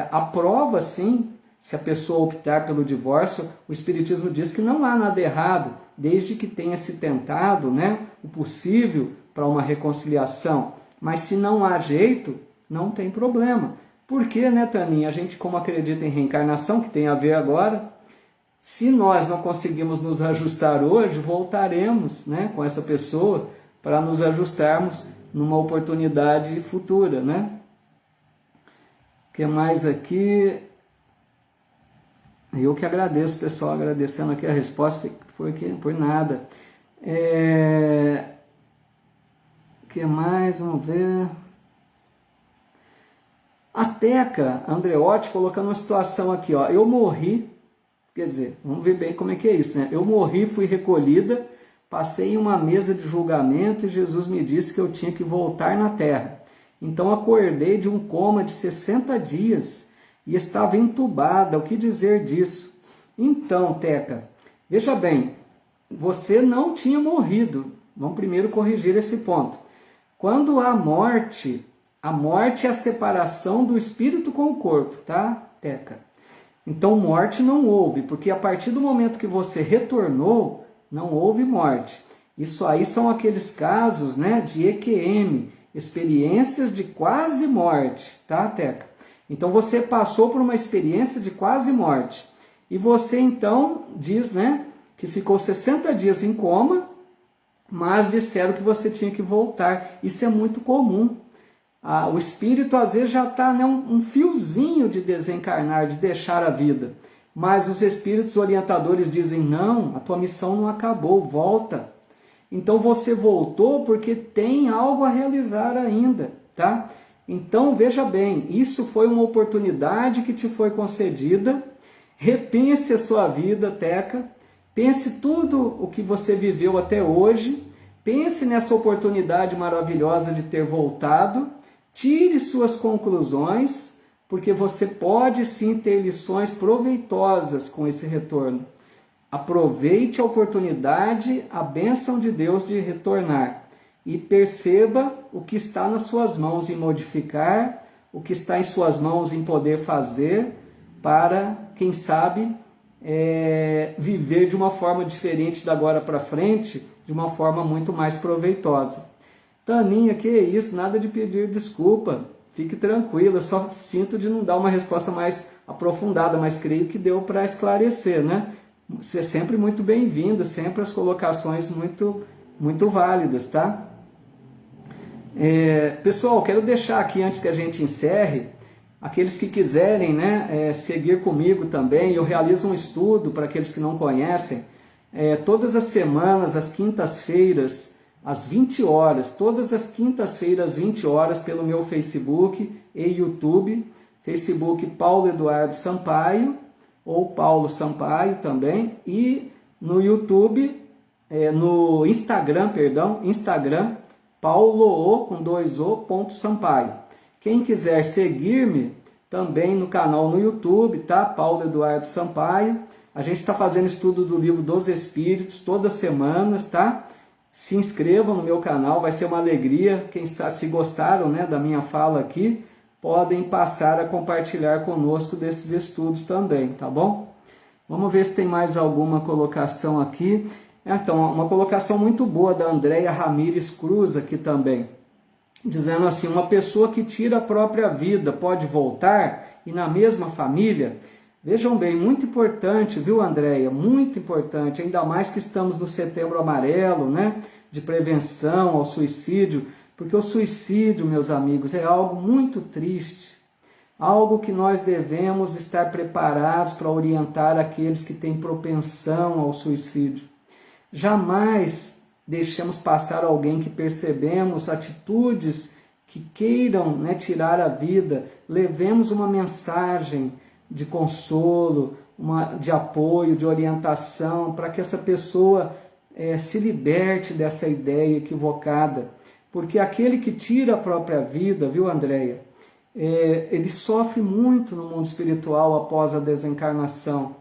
aprova, sim, Se a pessoa optar pelo divórcio, o Espiritismo diz que não há nada errado, desde que tenha se tentado, né, o possível para uma reconciliação. Mas se não há jeito, não tem problema. Por quê, né, Taninha? A gente, como acredita em reencarnação, que tem a ver agora, se nós não conseguimos nos ajustar hoje, voltaremos, né, com essa pessoa para nos ajustarmos numa oportunidade futura, né? O que mais aqui? Eu que agradeço, pessoal, agradecendo aqui a resposta, por nada. O que mais? Vamos ver. A Teca Andreotti colocando uma situação aqui, ó. Eu morri, quer dizer, vamos ver bem como é que é isso, né? Eu morri, fui recolhida, passei em uma mesa de julgamento e Jesus me disse que eu tinha que voltar na terra. Então acordei de um coma de 60 dias e estava entubada. O que dizer disso? Então, Teca, veja bem, você não tinha morrido. Vamos primeiro corrigir esse ponto. Quando há morte, a morte é a separação do espírito com o corpo, tá, Teca? Então morte não houve, porque a partir do momento que você retornou, não houve morte. Isso aí são aqueles casos, né, de EQM, experiências de quase morte, tá, Teca? Então você passou por uma experiência de quase morte. E você então diz, né, que ficou 60 dias em coma, mas disseram que você tinha que voltar. Isso é muito comum. O espírito às vezes já está, né, um fiozinho de desencarnar, de deixar a vida. Mas os espíritos orientadores dizem, não, a tua missão não acabou, volta. Então você voltou porque tem algo a realizar ainda, tá? Então veja bem, isso foi uma oportunidade que te foi concedida. Repense a sua vida, Teca. Pense tudo o que você viveu até hoje. Pense nessa oportunidade maravilhosa de ter voltado. Tire suas conclusões, porque você pode sim ter lições proveitosas com esse retorno. Aproveite a oportunidade, a bênção de Deus de retornar. E perceba o que está nas suas mãos em modificar, o que está em suas mãos em poder fazer, para, quem sabe, viver de uma forma diferente da agora para frente, de uma forma muito mais proveitosa. Taninha, que é isso? Nada de pedir desculpa. Fique tranquila, eu só sinto de não dar uma resposta mais aprofundada, mas creio que deu para esclarecer, né? Você é sempre muito bem-vinda, sempre as colocações muito válidas, tá? Pessoal, quero deixar aqui, antes que a gente encerre, aqueles que quiserem, né, seguir comigo também, eu realizo um estudo para aqueles que não conhecem, todas as semanas, às quintas-feiras, às 20 horas, todas as quintas-feiras, 20 horas, pelo meu Facebook e YouTube, Facebook Paulo Eduardo Sampaio, ou Paulo Sampaio também, e no YouTube, no Instagram, Instagram, Paulo com 2 Sampaio. Quem quiser seguir-me também no canal no YouTube, tá? Paulo Eduardo Sampaio. A gente está fazendo estudo do Livro dos Espíritos todas as semanas, tá? Se inscrevam no meu canal, vai ser uma alegria. Quem sabe, se gostaram, né, da minha fala aqui, podem passar a compartilhar conosco desses estudos também, tá bom? Vamos ver se tem mais alguma colocação aqui. Então, uma colocação muito boa da Andréia Ramires Cruz aqui também, dizendo assim, uma pessoa que tira a própria vida pode voltar e na mesma família? Vejam bem, muito importante, viu, Andréia? Muito importante, ainda mais que estamos no Setembro Amarelo, né? De prevenção ao suicídio, porque o suicídio, meus amigos, é algo muito triste, algo que nós devemos estar preparados para orientar aqueles que têm propensão ao suicídio. Jamais deixemos passar alguém que percebemos atitudes que queiram, né, tirar a vida. Levemos uma mensagem de consolo, de apoio, de orientação, para que essa pessoa se liberte dessa ideia equivocada. Porque aquele que tira a própria vida, viu, Andréia, ele sofre muito no mundo espiritual após a desencarnação.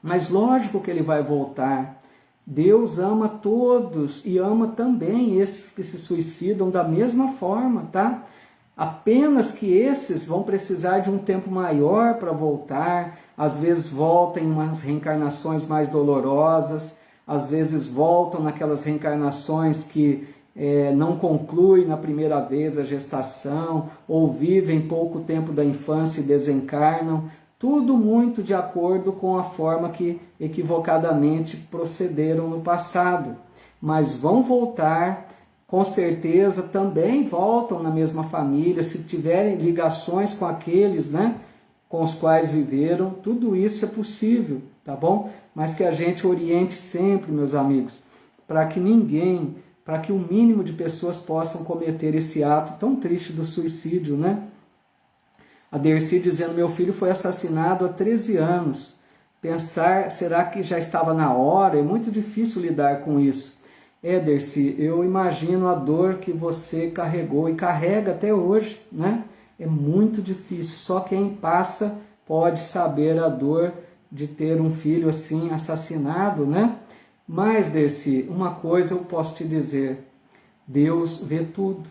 Mas lógico que ele vai voltar. Deus ama todos e ama também esses que se suicidam da mesma forma, tá? Apenas que esses vão precisar de um tempo maior para voltar, às vezes voltam em umas reencarnações mais dolorosas, às vezes voltam naquelas reencarnações que não concluem na primeira vez a gestação, ou vivem pouco tempo da infância e desencarnam, tudo muito de acordo com a forma que equivocadamente procederam no passado. Mas vão voltar, com certeza também voltam na mesma família, se tiverem ligações com aqueles, né, com os quais viveram, tudo isso é possível, tá bom? Mas que a gente oriente sempre, meus amigos, para que ninguém, para que o mínimo de pessoas possam cometer esse ato tão triste do suicídio, né? A Dercy dizendo, meu filho foi assassinado há 13 anos. Pensar, será que já estava na hora? É muito difícil lidar com isso. Dercy, eu imagino a dor que você carregou e carrega até hoje, né? É muito difícil, só quem passa pode saber a dor de ter um filho assim assassinado, né? Mas, Dercy, uma coisa eu posso te dizer, Deus vê tudo.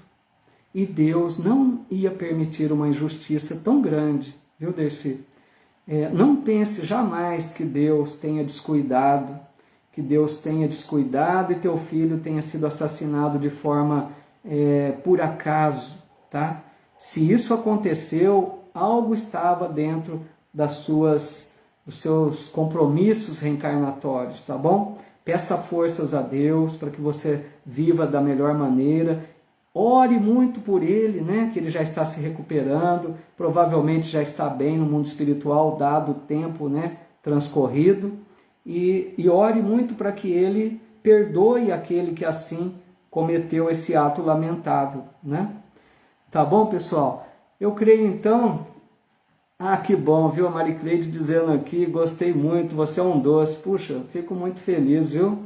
E Deus não ia permitir uma injustiça tão grande, viu, Dercy? Não pense jamais que Deus tenha descuidado, e teu filho tenha sido assassinado de forma por acaso, tá? Se isso aconteceu, algo estava dentro dos seus compromissos reencarnatórios, tá bom? Peça forças a Deus para que você viva da melhor maneira. Ore muito por ele, né? Que ele já está se recuperando, provavelmente já está bem no mundo espiritual, dado o tempo, né, transcorrido. E ore muito para que ele perdoe aquele que assim cometeu esse ato lamentável, né? Tá bom, pessoal? Eu creio então... que bom, viu? A Maricleide dizendo aqui, gostei muito, você é um doce. Puxa, fico muito feliz, viu?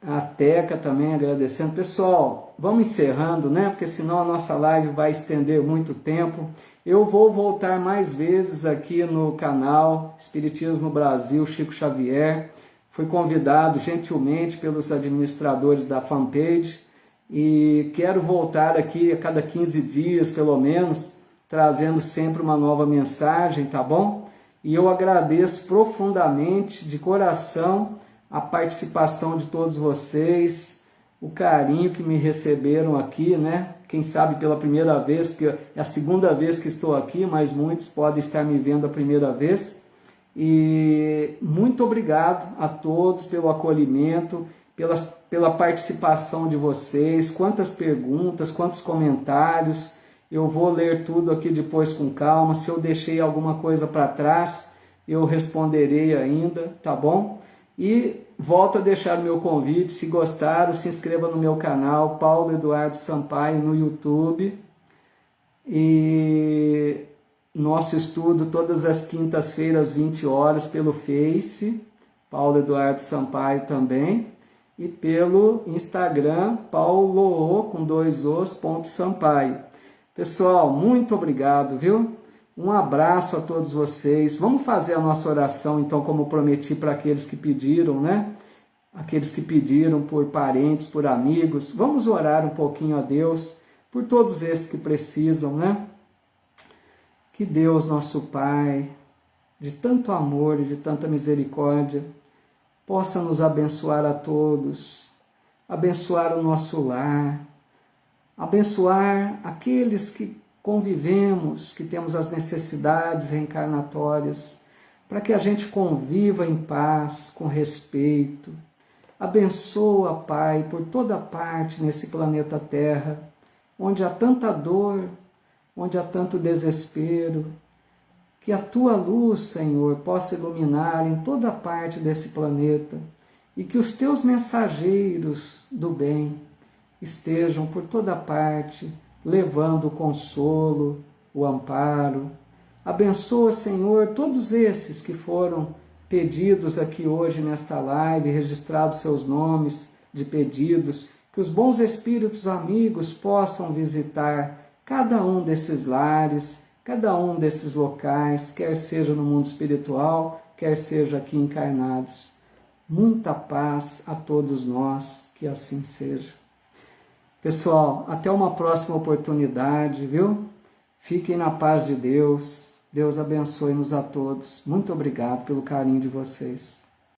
A Teca também agradecendo. Pessoal, vamos encerrando, né? Porque senão a nossa live vai estender muito tempo. Eu vou voltar mais vezes aqui no canal Espiritismo Brasil Chico Xavier. Fui convidado gentilmente pelos administradores da fanpage e quero voltar aqui a cada 15 dias, pelo menos, trazendo sempre uma nova mensagem, tá bom? E eu agradeço profundamente, de coração, a participação de todos vocês, o carinho que me receberam aqui, né? Quem sabe pela primeira vez, porque é a segunda vez que estou aqui, mas muitos podem estar me vendo a primeira vez. E muito obrigado a todos pelo acolhimento, pela participação de vocês, quantas perguntas, quantos comentários. Eu vou ler tudo aqui depois com calma. Se eu deixei alguma coisa para trás, eu responderei ainda, tá bom? E volto a deixar o meu convite, se gostaram, se inscreva no meu canal, Paulo Eduardo Sampaio, no YouTube. E nosso estudo todas as quintas-feiras, 20 horas, pelo Face, Paulo Eduardo Sampaio também. E pelo Instagram, paulo, com 2 os, ponto Sampaio. Pessoal, muito obrigado, viu? Um abraço a todos vocês. Vamos fazer a nossa oração, então, como prometi para aqueles que pediram, né? Aqueles que pediram por parentes, por amigos. Vamos orar um pouquinho a Deus por todos esses que precisam, né? Que Deus, nosso Pai, de tanto amor e de tanta misericórdia, possa nos abençoar a todos, abençoar o nosso lar, abençoar aqueles que convivemos, que temos as necessidades reencarnatórias, para que a gente conviva em paz, com respeito. Abençoa, Pai, por toda parte nesse planeta Terra, onde há tanta dor, onde há tanto desespero, que a Tua luz, Senhor, possa iluminar em toda parte desse planeta e que os Teus mensageiros do bem estejam por toda parte, levando o consolo, o amparo. Abençoa, Senhor, todos esses que foram pedidos aqui hoje nesta live, registrados seus nomes de pedidos, que os bons espíritos amigos possam visitar cada um desses lares, cada um desses locais, quer seja no mundo espiritual, quer seja aqui encarnados. Muita paz a todos nós, que assim seja. Pessoal, até uma próxima oportunidade, viu? Fiquem na paz de Deus. Deus abençoe-nos a todos. Muito obrigado pelo carinho de vocês.